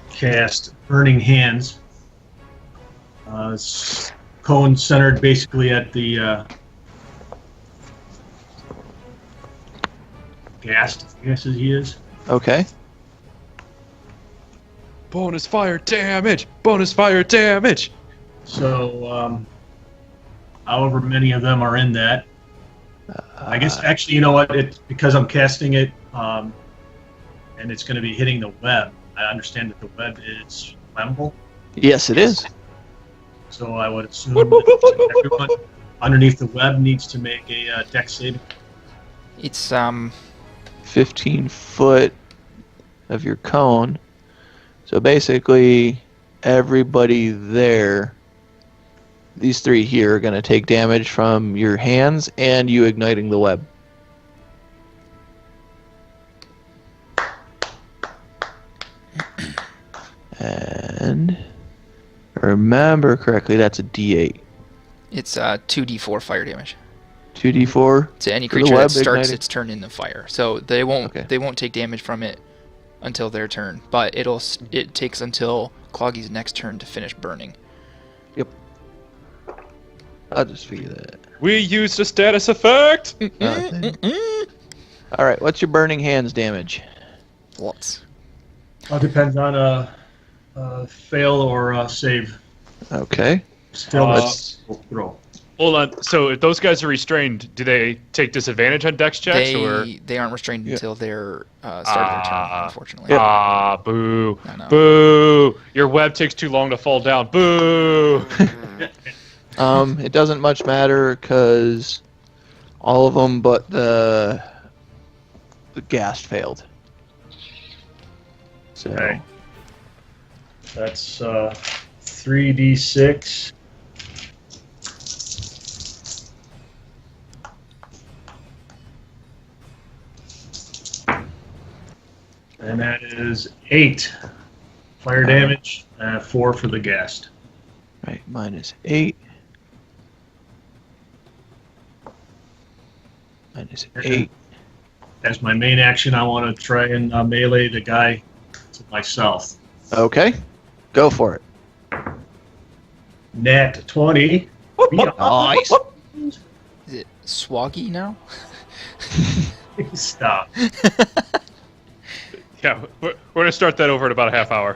cast Burning Hands. It's cone centered basically at the Ghast, I guess as he is. Okay. Bonus fire damage! Bonus fire damage! So, however many of them are in that, I guess actually, you know what? Because I'm casting it, and it's going to be hitting the web. I understand that the web is flammable, Yes, it is. so I would assume that everyone underneath the web needs to make a dex saving. It's 15 foot of your cone. So basically, everybody there, these three here, are going to take damage from your hands and you igniting the web. And remember correctly, that's a D8. It's 2d4 fire damage 2D4. to any For the creature web that starts igniting? its turn in the fire. So they won't take damage from it until their turn, but it takes until Cloggy's next turn to finish burning. I'll just figure that. We used a status effect! Alright, what's your burning hands damage? Lots. Depends on a fail or a save. Okay. Still, Uh, that's throw. Hold on. So if those guys are restrained, do they take disadvantage on dex checks? or? They aren't restrained Yeah. until their start of their turn, unfortunately. Boo. I know. Boo. Your web takes too long to fall down. Boo. It doesn't much matter because all of them but the gas failed. So Okay. That's 3d6. And that is 8 fire damage, 4 for the ghast. right, -8. -8. As my main action, I want to try and melee the guy to my south. Okay, go for it. Nat 20. Nice. Is it Swaggy now? Stop. Yeah, we're going to start that over in about a half hour.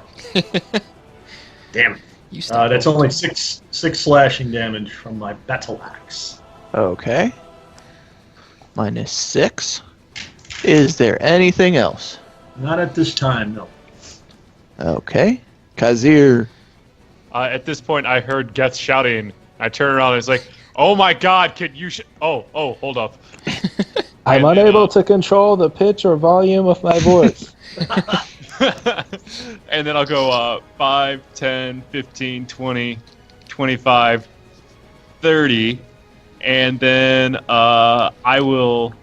Damn it. You stop. That's only six slashing damage from my battle axe. Okay. -6. Is there anything else? Not at this time, no. Okay. Kazir. At this point, I heard Geth shouting. I turn around and it's like, oh my god, can you... oh, hold up. I'm unable to control the pitch or volume of my voice. And then I'll go 5, 10, 15, 20, 25, 30. And then I will...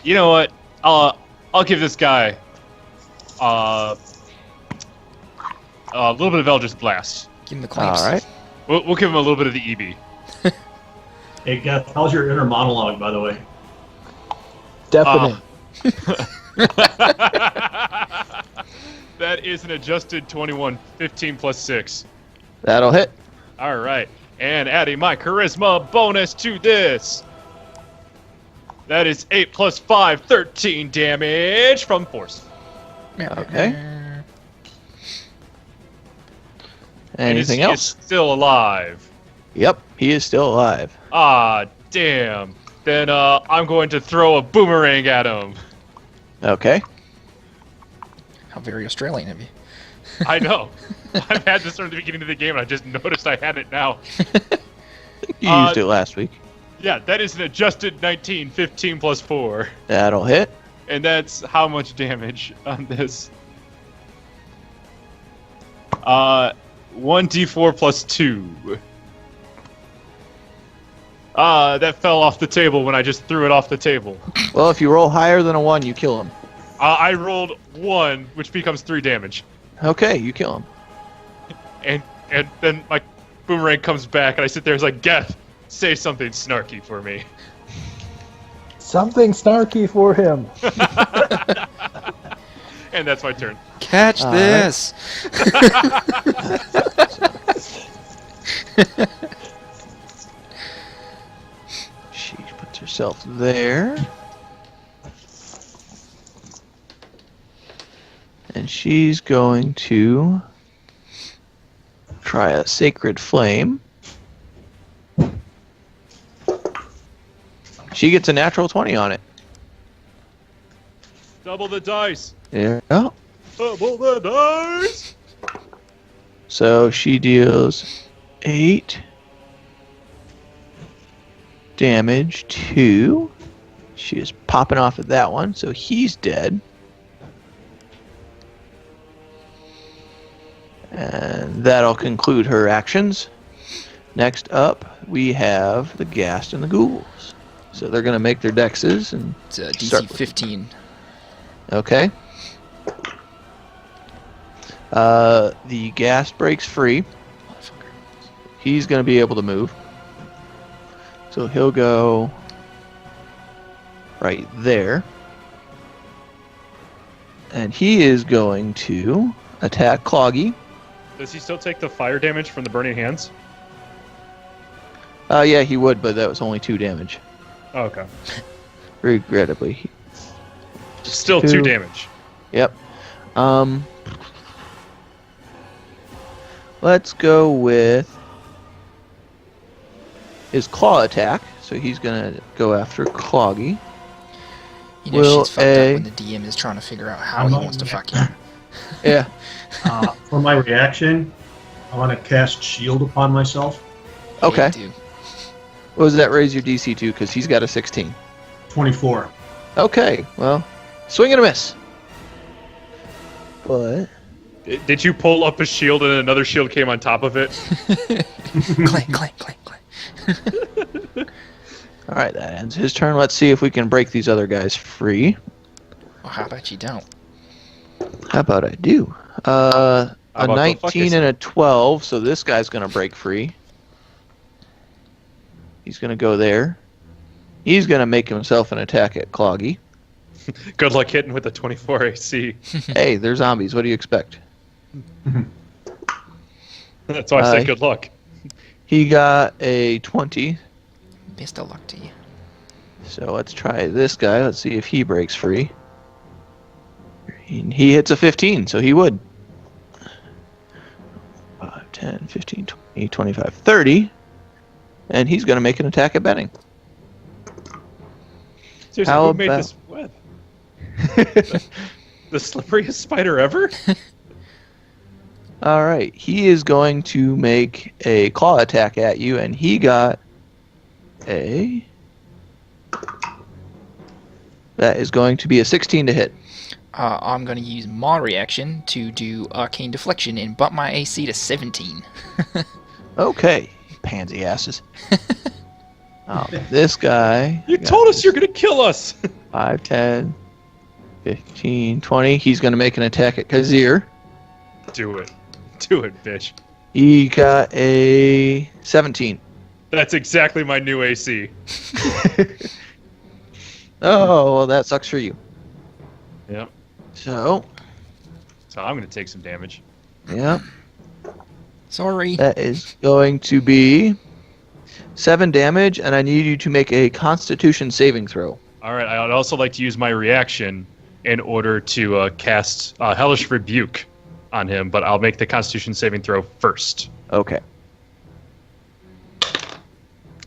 You know what? I'll give this guy a little bit of Eldritch Blast. Give him the clamps. All right. We'll give him a little bit of the EB. Hey, Geth, how's your inner monologue, by the way? Definite. That is an adjusted 21, 15 plus 6. That'll hit. All right. And adding my charisma bonus to this. That is 8 plus 5, 13 damage from force. Okay. And Anything he else? is still alive. Yep, he is still alive. Ah, damn. Then I'm going to throw a boomerang at him. Okay. How very Australian of you. I know. I've had this from the beginning of the game, and I just noticed I had it now. You used it last week. Yeah, that is an adjusted 19, 15 plus 4. That'll hit. And that's how much damage on this? 1d4 plus 2. That fell off the table when I just threw it off the table. Well, if you roll higher than a 1, you kill him. I rolled 1, which becomes 3 damage. Okay, you kill him. And then my boomerang comes back, and I sit there and it's like, Geth, say something snarky for me. Something snarky for him. And that's my turn. Catch this! She puts herself there. And she's going to try a Sacred Flame. She gets a natural 20 on it. Double the dice. There we go. Double the dice. So she deals 8 damage to... She is popping off at that one, so he's dead. And that'll conclude her actions. Next up, we have the Ghast and the Ghouls. So they're going to make their dexes and It's a start DC with- 15. Okay. The Ghast breaks free. Motherfucker. He's going to be able to move. So he'll go right there. And he is going to attack Cloggy. Does he still take the fire damage from the burning hands? Yeah, he would, but that was only 2 damage. Oh, okay. Regrettably. Still 2 2. damage. Yep. Let's go with his claw attack. So he's gonna go after Cloggy. You know Will she's fucked a- up when the DM is trying to figure out how I'm he on wants to that. fuck you. Yeah. For my reaction, I want to cast Shield upon myself. Okay. Yeah, dude. What does that raise your DC to? Because he's got a 16. 24. Okay. Well, swing and a miss. But Did you pull up a shield and another shield came on top of it? Clank, clank, clank, clank. all right, that ends his turn. Let's see if we can break these other guys free. Well, how about you don't? How about I do? A about go fuck 19 and yourself? a 12, so this guy's going to break free. He's going to go there. He's going to make himself an attack at Cloggy. Good luck hitting with a 24 AC. Hey, they're zombies. What do you expect? That's why I said good luck. He got a 20. Best of luck to you. So let's try this guy. Let's see if he breaks free. He hits a 15, so he would. 5, 10, 15, 20, 25, 30. And he's going to make an attack at Benning. Seriously, How who made about- this web? The slipperiest spider ever? All right. He is going to make a claw attack at you, and he got a... That is going to be a 16 to hit. I'm going to use my reaction to do Arcane Deflection and bump my AC to 17. Okay, pansy asses. This guy. You told us you're gonna kill us. 5, 10, 15, 20. He's going to make an attack at Kazir. Do it, bitch. He got a 17. That's exactly my new AC. Oh, well, that sucks for you. Yep. So, I'm gonna take some damage. yeah, Sorry. that is going to be 7 damage, and I need you to make a Constitution saving throw. All right. I'd also like to use my reaction in order to cast Hellish Rebuke on him, but I'll make the Constitution saving throw first. Okay.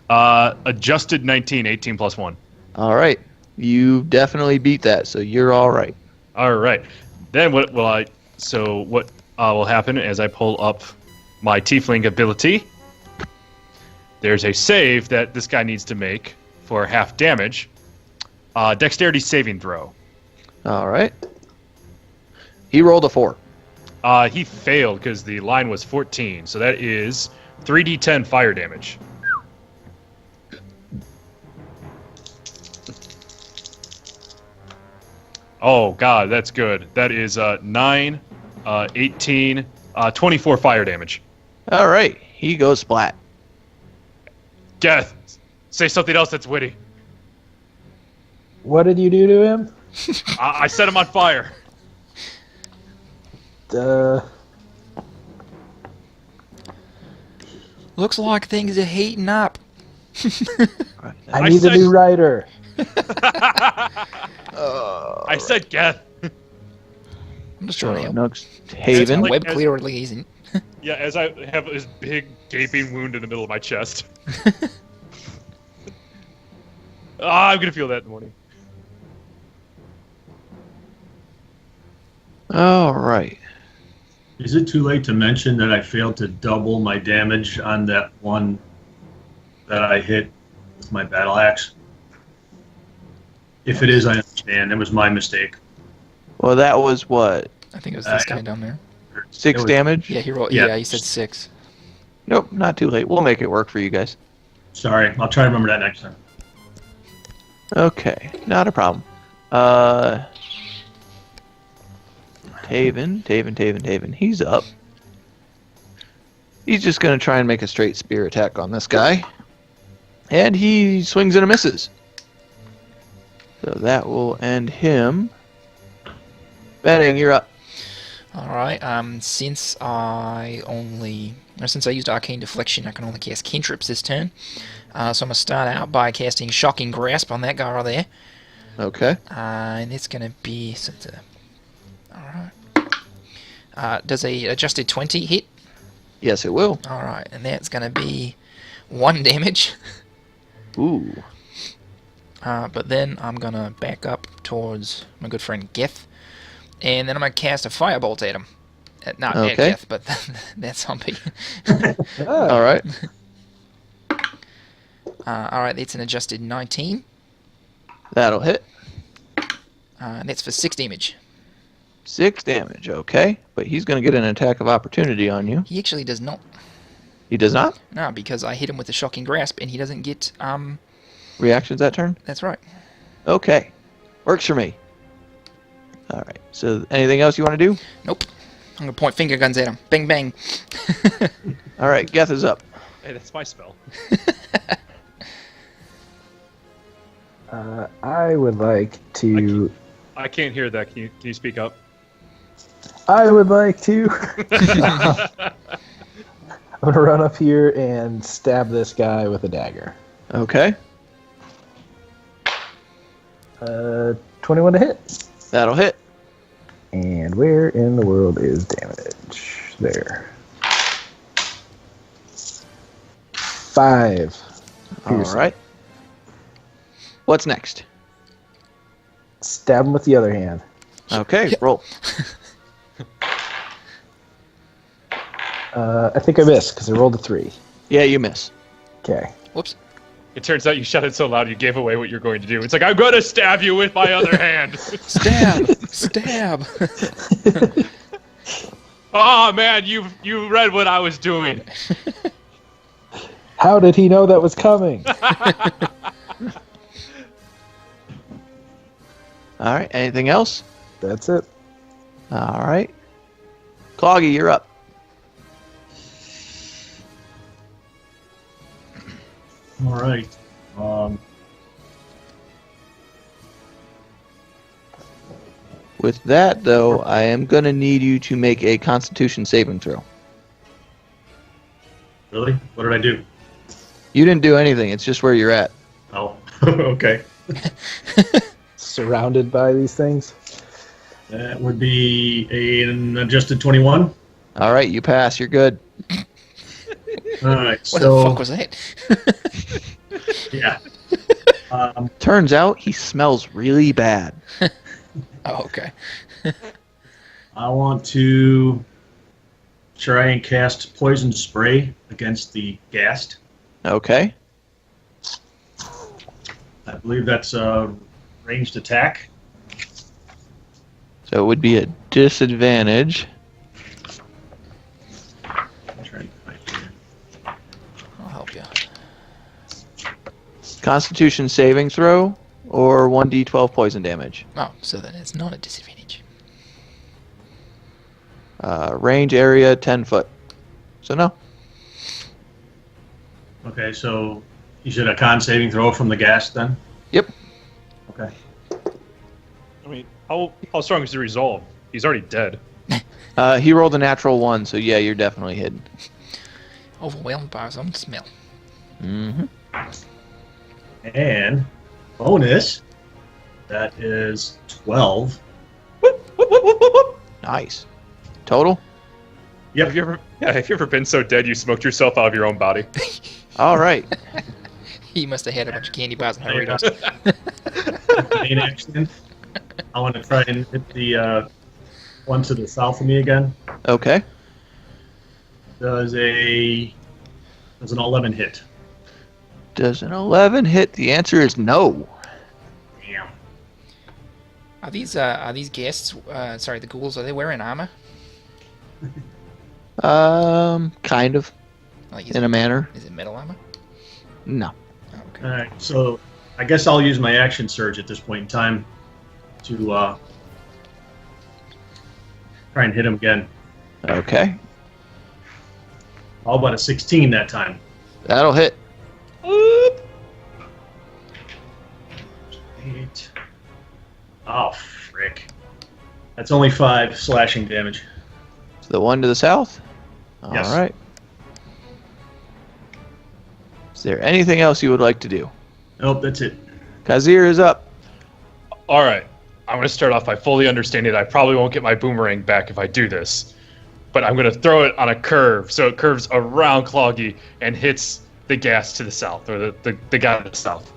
Adjusted 19, 18 plus 1. All right. You definitely beat that, so you're all right. All right. Then what will happen is I pull up my Tiefling ability. There's a save that this guy needs to make for half damage. Dexterity saving throw. All right. He rolled a 4. He failed because the line was 14, so that is 3d10 fire damage. Oh, God, that's good. That is 9, 18, 24 fire damage. All right. He goes splat. Geth, say something else that's witty. What did you do to him? I set him on fire. Looks like things are heating up. I need a new writer. I said Geth. I'm just trying to help. Next, Haven. Like- Web clearly isn't. Yeah, as I have this big gaping wound in the middle of my chest. I'm gonna feel that in the morning. All right. Is it too late to mention that I failed to double my damage on that one that I hit with my battle axe? If it is, I understand. It was my mistake. Well, that was what? I think it was this guy down there. 6 damage? Yeah, he rolled. Yeah. Yeah, he said 6. Nope, not too late. We'll make it work for you guys. Sorry, I'll try to remember that next time. Okay, not a problem. Taven. He's up. He's just going to try and make a straight spear attack on this guy. And he swings and misses. So that will end him. Benning, you're up. Alright, since I used Arcane Deflection, I can only cast cantrips this turn. So I'm going to start out by casting Shocking Grasp on that guy right there. Okay. And it's going to be... Alright. Does a adjusted 20 hit? Yes, it will. Alright, and that's going to be 1 damage. Ooh. But then I'm going to back up towards my good friend Geth. And then I'm going to cast a Firebolt at him. Not at Okay. Geth, but that zombie. All right. Alright, that's an adjusted 19. That'll hit. And that's for 6 damage. 6 damage, okay. But he's going to get an attack of opportunity on you. He actually does not. He does not? No, because I hit him with a Shocking Grasp, and he doesn't get... Reactions that turn? That's right. Okay. Works for me. All right. So anything else you want to do? Nope. I'm going to point finger guns at him. Bang, bang. All right. Geth is up. Hey, that's my spell. I would like to. I can't hear that. Can you speak up? I would like to. I'm gonna run up here and stab this guy with a dagger. Okay. 21 to hit. That'll hit. And where in the world is damage? There. 5. All right. What's next? Stab him with the other hand. Okay. Roll. I think I missed because I rolled a 3. Yeah, you miss. Okay. Whoops. It turns out you shouted so loud you gave away what you're going to do. It's like, I'm going to stab you with my other hand. Stab! Stab! Oh man, you read what I was doing. How did he know that was coming? All right. Anything else? That's it. All right. Cloggy, you're up. All right. With that, though, I am going to need you to make a Constitution saving throw. Really? What did I do? You didn't do anything. It's just where you're at. Oh, okay. Surrounded by these things. That would be an adjusted 21. All right, you pass. You're good. All right. What So the fuck was that? yeah. Turns out he smells really bad. Oh, okay. I want to try and cast poison spray against the ghast. Okay. I believe that's a ranged attack. So it would be a disadvantage. I'm trying to find it. I'll help you. Constitution saving throw or 1d12 poison damage. Oh, so then it's not a disadvantage. Range area 10 foot. So no. Okay, so you should a con saving throw from the ghast then? Yep. Okay. I mean, how strong is the resolve? He's already dead. He rolled a natural 1, so yeah, you're definitely hidden. Overwhelmed by his own smell. Mm-hmm. And bonus, that is 12. Nice. Total? Yep. Have you ever been so dead you smoked yourself out of your own body? All right. He must have had a bunch of candy bars and Doritos. Main action. I want to try and hit the one to the south of me again. Okay. Does an 11 hit? Does an 11 hit? The answer is no. Damn. Are these guests? Sorry, the ghouls. Are they wearing armor? Kind of, Like, in a manner. Is it metal armor? No. Oh, okay. All right, so I guess I'll use my action surge at this point in time to try and hit him again. Okay. How about a 16 that time? That'll hit. 8. Oh, frick. That's only 5 slashing damage. So the one to the south? All Yes. right. Is there anything else you would like to do? Nope, that's it. Kazir is up. All right. I'm going to start off by fully understanding that I probably won't get my boomerang back if I do this. But I'm going to throw it on a curve, so it curves around Cloggy and hits the gas to the south, or the guy to the south.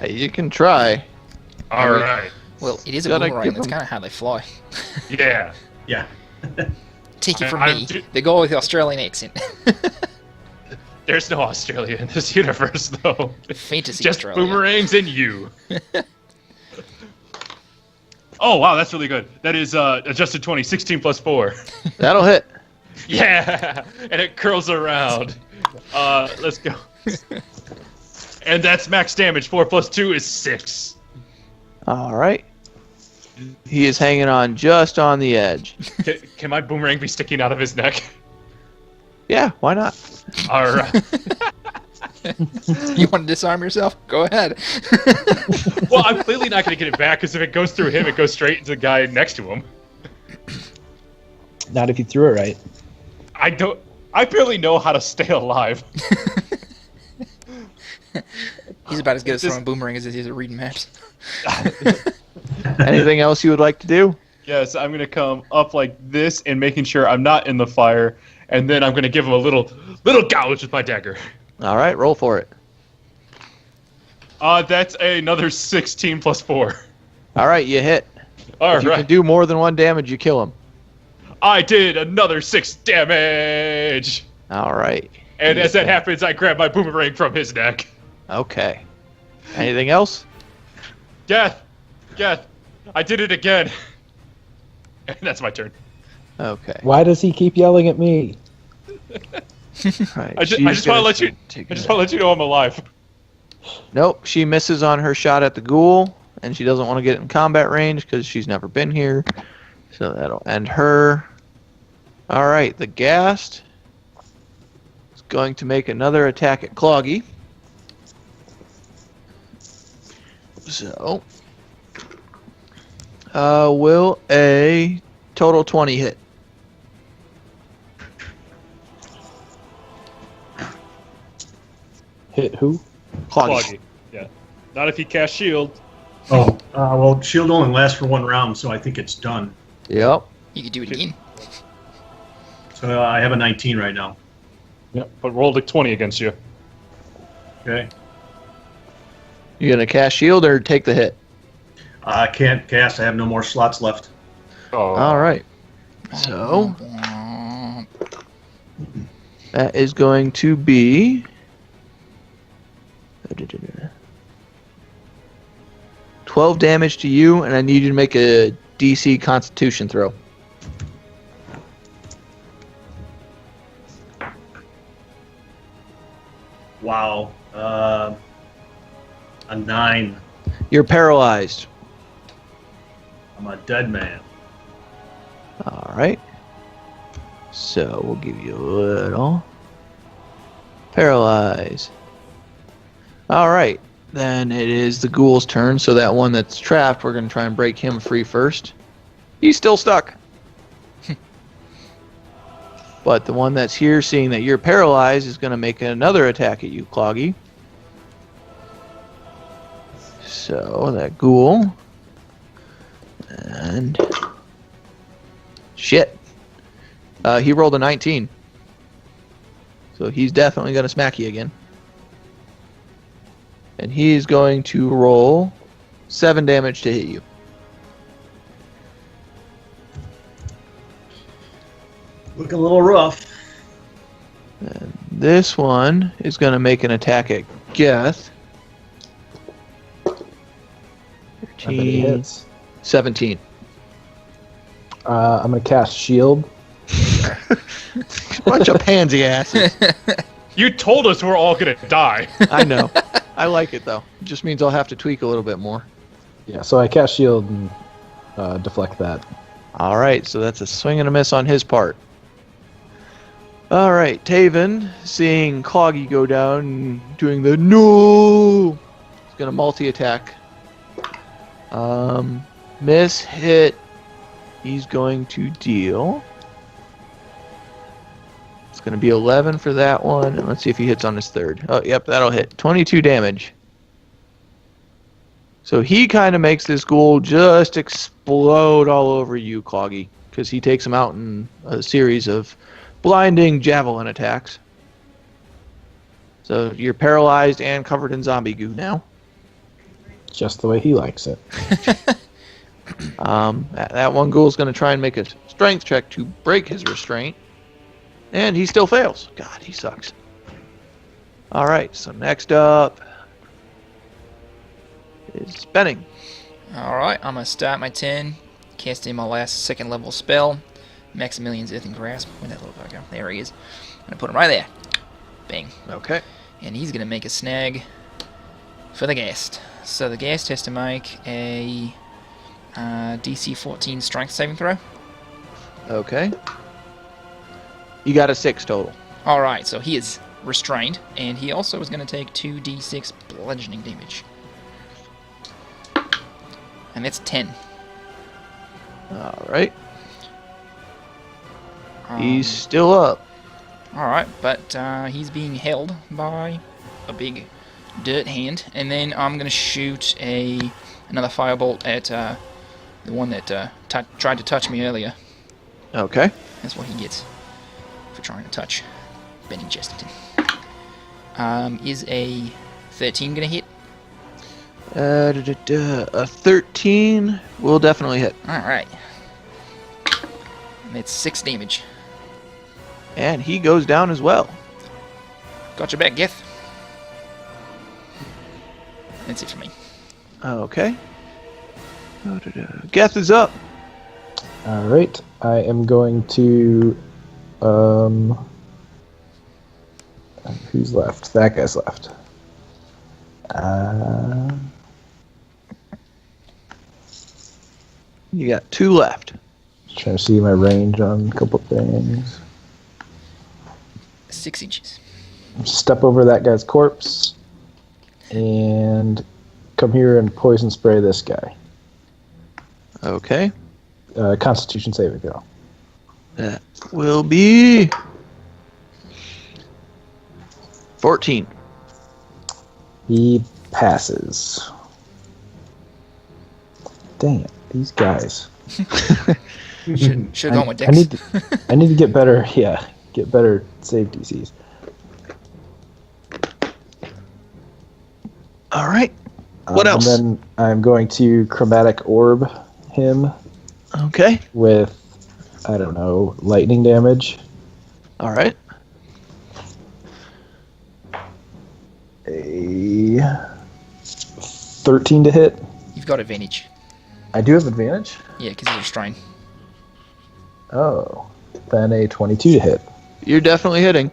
You can try. All right. Well, it is a Gotta boomerang. give That's him- kind of how they fly. Yeah. Yeah. Take it from I me. do- They go with the Australian accent. There's no Australia in this universe, though. Fantasy Just Australia. boomerangs and you. Oh, wow, that's really good. That is adjusted 20, 16 plus 4. That'll hit. Yeah, and it curls around. Let's go. And that's max damage. 4 plus 2 is 6. All right. He is hanging on just on the edge. Can my boomerang be sticking out of his neck? Yeah, why not? All right. You want to disarm yourself? Go ahead. Well, I'm clearly not going to get it back because if it goes through him, it goes straight into the guy next to him. Not if you threw it right. I barely know how to stay alive. He's about as good at Just- throwing boomerang as he is at reading maps. Anything else you would like to do? Yes, I'm going to come up like this and making sure I'm not in the fire, and then I'm going to give him a little gouge with my dagger. All right, roll for it. That's another 16 plus 4. All right, you hit. All If you can right. do more than 1 damage, you kill him. I did another 6 damage. All right. And as that happens, I grab my boomerang from his neck. Okay. Anything else? Death! Death! I did it again! And that's my turn. Okay. Why does he keep yelling at me? Right. I just want to let you. I just want to let you know I'm alive. Nope. She misses on her shot at the ghoul, and she doesn't want to get in combat range because she's never been here. So that'll end her. All right. The Ghast is going to make another attack at Cloggy. So, will a total 20 hit? Hit who? Cloggy. Cloggy. Yeah. Not if he casts shield. Oh, well, shield only lasts for 1 round, so I think it's done. Yep. You could do it again. So I have a 19 right now. Yep. But rolled a 20 against you. Okay. You gonna cast shield or take the hit? I can't cast. I have no more slots left. Oh. All right. So that is going to be 12 damage to you, and I need you to make a DC Constitution throw. Wow. A 9. You're paralyzed. I'm a dead man. All right. So we'll give you a little paralyze. All right. Then it is the ghoul's turn. So that one that's trapped, we're going to try and break him free first. He's still stuck. But the one that's here, seeing that you're paralyzed, is going to make another attack at you, Cloggy. So that ghoul. And shit. He rolled a 19. So he's definitely going to smack you again. And he's going to roll 7 damage to hit you. Looking a little rough. And this one is going to make an attack at Geth. I bet he 13, hits. 17. I'm gonna cast shield. Bunch of pansy asses. You told us we're all gonna die. I know. I like it, though. It just means I'll have to tweak a little bit more. Yeah, so I cast shield and deflect that. All right, so that's a swing and a miss on his part. All right, Taven, seeing Cloggy go down and doing the no, he's going to multi-attack. Miss, hit, he's going to deal. It's going to be 11 for that one, and let's see if he hits on his third. Oh, yep, that'll hit. 22 damage. So he kind of makes this ghoul just explode all over you, Cloggy, because he takes him out in a series of blinding javelin attacks. So you're paralyzed and covered in zombie goo now. Just the way he likes it. That one ghoul's going to try and make a strength check to break his restraint, and he still fails. God, he sucks. All right, so next up is Benning. Alright, I'm going to start my turn, casting my last 2nd level spell, Maximilian's Earthen Grasp. Where'd that little guy go? There he is. I'm going to put him right there. Bang. Okay. And he's going to make a snag for the Ghast. So the Ghast has to make a DC 14 strength saving throw. Okay. You got a 6 total. Alright, so he is restrained, and he also is going to take 2d6 bludgeoning damage. And that's 10. All right. He's still up. Alright, but he's being held by a big dirt hand, and then I'm going to shoot another firebolt at the one that tried to touch me earlier. Okay. That's what he gets for trying to touch Benny Chesterton. Is a 13 going to hit? A 13 will definitely hit. Alright. And it's 6 damage. And he goes down as well. Got your back, Gith. That's it for me. Okay. Geth is up. All right. I am going to. Who's left? That guy's left. You got 2 left. Trying to see my range on a couple things. 6 inches. Step over that guy's corpse and come here and poison spray this guy. Okay. Constitution saving throw. That will be 14. He passes. Dang it, these guys. Should have gone with I Dex. I need to get better. Yeah, get better save DCs. All right. What else? And then I'm going to chromatic orb him Okay. with, I don't know, lightning damage. All right. A 13 to hit. You've got advantage. I do have advantage. Yeah, because you're Strine. Oh, then a 22 to hit. You're definitely hitting.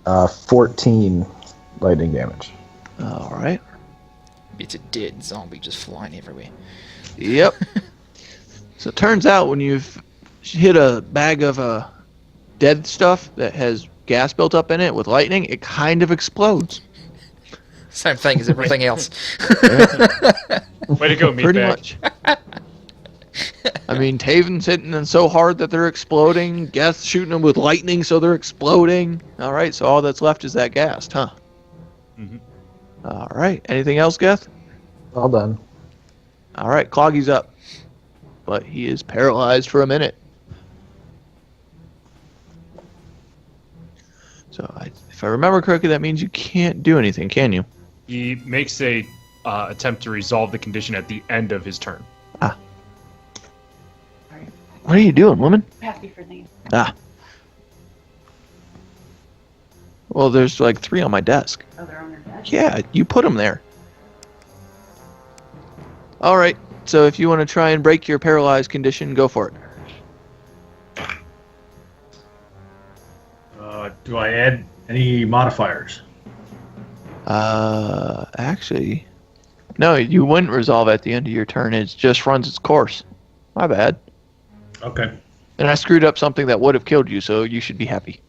14 lightning damage. All right. It's a dead zombie just flying everywhere. Yep. So it turns out when you've hit a bag of dead stuff that has gas built up in it with lightning, it kind of explodes. Same thing as everything else. Way to go, meatbag. Pretty much. I mean, Taven's hitting them so hard that they're exploding. Geth's shooting them with lightning, so they're exploding. All right, so all that's left is that gas, huh? Mhm. All right. Anything else, Geth? All done. All right, Cloggy's up. But he is paralyzed for a minute. So if I remember correctly, that means you can't do anything, can you? He makes a attempt to resolve the condition at the end of his turn. What are you doing, woman? Happy for these. Well, there's like 3 on my desk. Oh, they're on their desk? Yeah, you put them there. All right, so if you want to try and break your paralyzed condition, go for it. Do I add any modifiers? Actually, no, you wouldn't resolve at the end of your turn. It just runs its course. My bad. Okay. And I screwed up something that would have killed you, so you should be happy.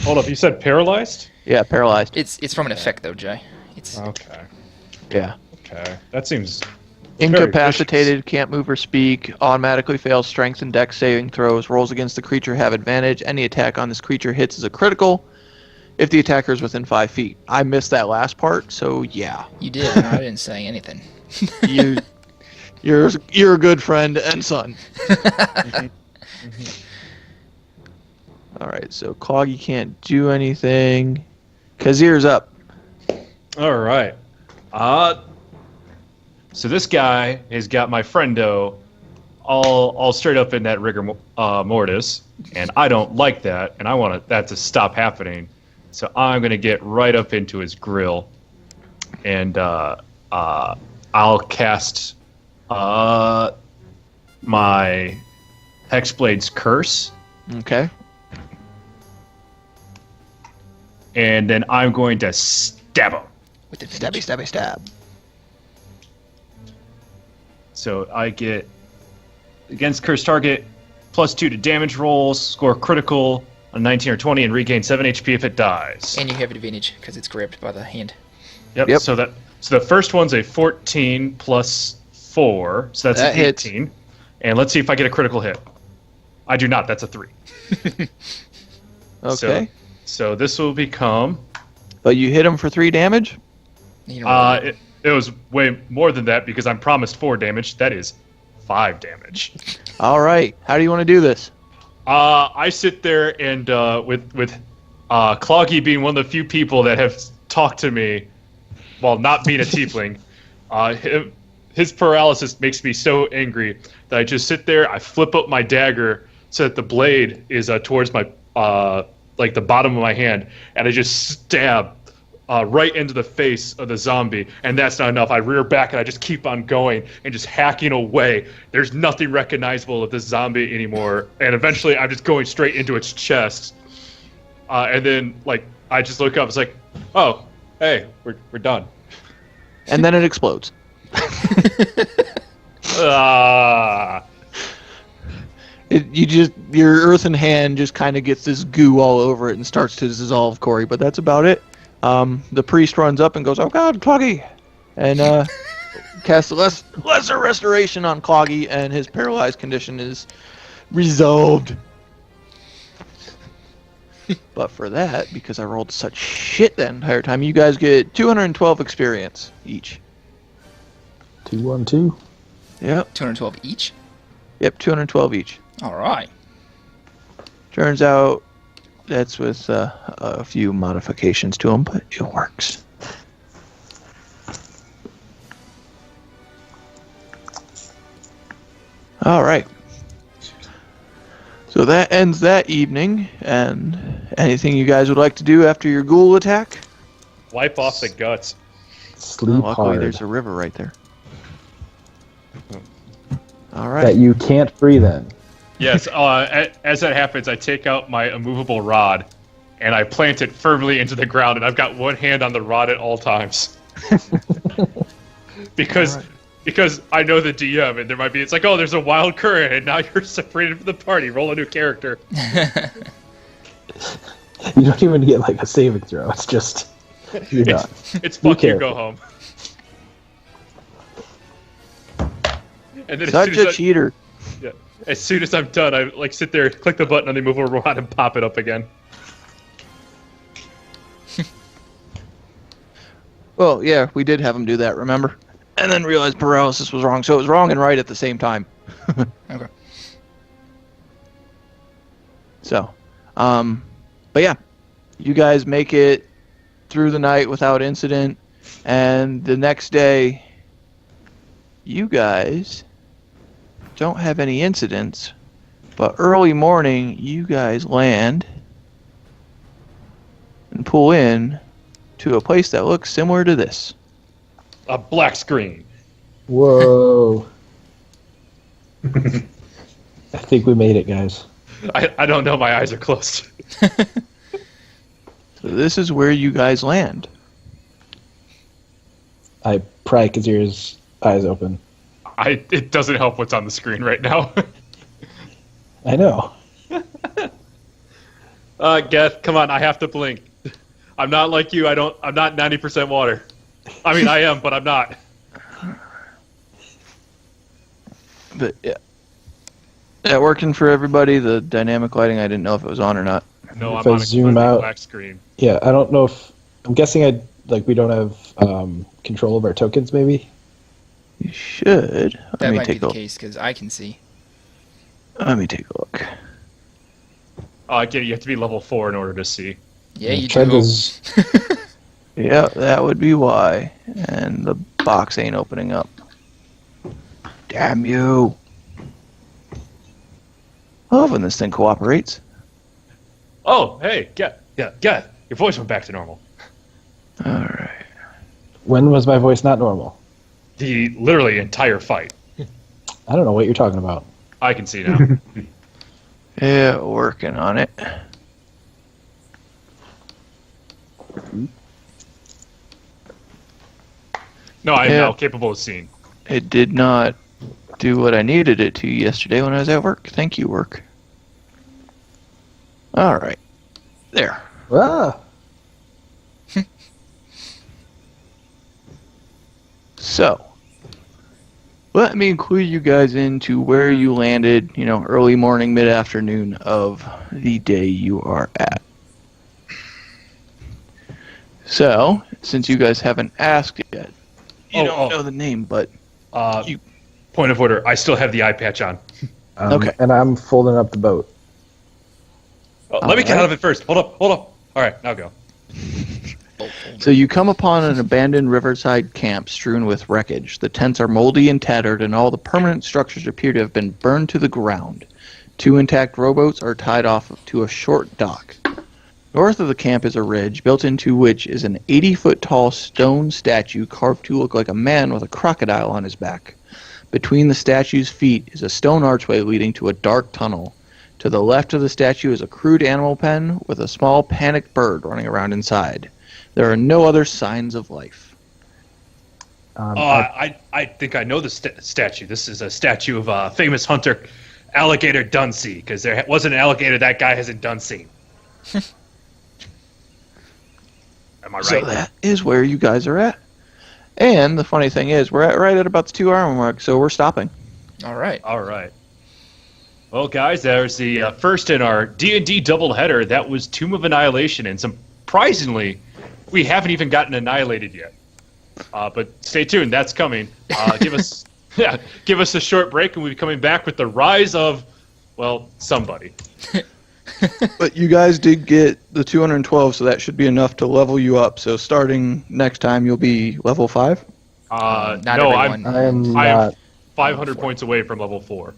Hold up, you said paralyzed? Yeah, paralyzed. It's from an effect though, Jay. It's Okay. Yeah. Okay. That seems Incapacitated, can't move or speak, automatically fails strength and dex saving throws, rolls against the creature have advantage. Any attack on this creature hits is a critical if the attacker is within 5 feet. I missed that last part, so yeah. you did. I didn't say anything. You're a good friend and son. All right, so Cloggy can't do anything. Kazir's up. All right. So this guy has got my friendo all straight up in that rigor mortis, and I don't like that, and I want that to stop happening. So I'm gonna get right up into his grill, and I'll cast my Hexblade's Curse, Okay. and then I'm going to stab him. With advantage. Stabby, stabby, stab. So I get against cursed target +2 to damage rolls, score critical on 19 or 20, and regain 7 HP if it dies. And you have advantage because it's grabbed by the hand. Yep. So the first one's a 14 plus 4, so that's That an 18. hits. And let's see if I get a critical hit. I do not. That's a 3. Okay. So this will become. But you hit him for 3 damage? You know, It was way more than that because I'm promised 4 damage. That is 5 damage. All right. How do you want to do this? I sit there and with Cloggy being one of the few people that have talked to me while not being a tiefling, his paralysis makes me so angry that I just sit there. I flip up my dagger so that the blade is towards my like the bottom of my hand, and I just stab right into the face of the zombie. And that's not enough. I rear back and I just keep on going and just hacking away. There's nothing recognizable of this zombie anymore. And eventually I'm just going straight into its chest. And then like I just look up. It's like, oh, hey, we're done. And then it explodes. Your earthen hand just kind of gets this goo all over it and starts to dissolve, Corey. But that's about it. The priest runs up and goes, "Oh God, Cloggy," and casts a lesser restoration on Cloggy, and his paralyzed condition is resolved. But for that, because I rolled such shit that entire time, you guys get 212 experience each. 212. Yep. 212 each? Yep, 212 each. All right. Turns out that's with a few modifications to them, but it works. All right. So that ends that evening, and anything you guys would like to do after your ghoul attack? Wipe off the guts. Sleep Luckily, hard. there's a river right there. All right. That you can't breathe in. Yes, as that happens, I take out my immovable rod, and I plant it firmly into the ground, and I've got one hand on the rod at all times. Because I know the DM, and there might be, it's like, oh, there's a wild current, and now you're separated from the party. Roll a new character. You don't even get like a saving throw. It's just you're done. It's fuck you, character. go home. And then Such a cheater. As soon as I'm done, I like sit there, click the button on the immovable rod, and pop it up again. Well, yeah, we did have him do that, remember? And then realized paralysis was wrong, so it was wrong and right at the same time. Okay. So, but yeah, you guys make it through the night without incident, and the next day, you guys don't have any incidents, but early morning, you guys land and pull in to a place that looks similar to this. A black screen. Whoa. I think we made it, guys. I don't know, my eyes are closed. So this is where you guys land. I pry Kazir's eyes open. It doesn't help what's on the screen right now. I know. Geth, come on, I have to blink. I'm not like you, I'm not 90% water. I mean, I am, but I'm not. But yeah. That working for everybody? The dynamic lighting, I didn't know if it was on or not. No, If I'm I on a zoom completely out- black screen. Yeah, I don't know if I'm guessing we don't have control of our tokens. Maybe. You should. That Let me might be take the a case because I can see. Let me take a look. Again, you have to be level 4 in order to see. Yeah, you Tried do. to Yeah, that would be why. And the box ain't opening up. Damn you. I love when this thing cooperates. Oh, hey, Geth, your voice went back to normal. Alright. When was my voice not normal? The literally entire fight. I don't know what you're talking about. I can see now. Yeah, working on it. No, I am Yeah. now capable of seeing. It did not do what I needed it to yesterday when I was at work. Thank you, work. Alright. There. Ah, So, let me clue you guys into where you landed, early morning, mid-afternoon of the day you are at. So, since you guys haven't asked yet, you don't know the name, but Point of order, I still have the eye patch on. Okay. And I'm folding up the boat. Let me get out of it first. Hold up. All right, now go. So you come upon an abandoned riverside camp strewn with wreckage. The tents are moldy and tattered, and all the permanent structures appear to have been burned to the ground. 2 intact rowboats are tied off to a short dock. North of the camp is a ridge, built into which is an 80-foot-tall stone statue carved to look like a man with a crocodile on his back. Between the statue's feet is a stone archway leading to a dark tunnel. To the left of the statue is a crude animal pen with a small panicked bird running around inside. There are no other signs of life. I think I know the statue. This is a statue of famous hunter Alligator Dunsey, because there wasn't an alligator that guy hasn't done seen. Am I right? So that is where you guys are at. And the funny thing is, we're right at about the 2-hour mark, so we're stopping. All right. All right. Well, guys, there's the first in our D&D doubleheader. That was Tomb of Annihilation, and surprisingly, we haven't even gotten annihilated yet. But stay tuned, that's coming. Give us a short break, and we'll be coming back with the rise of, well, somebody. But you guys did get the 212, so that should be enough to level you up. So starting next time, you'll be level 5? Not no, everyone. I am I'm not. 500 points away from level 4.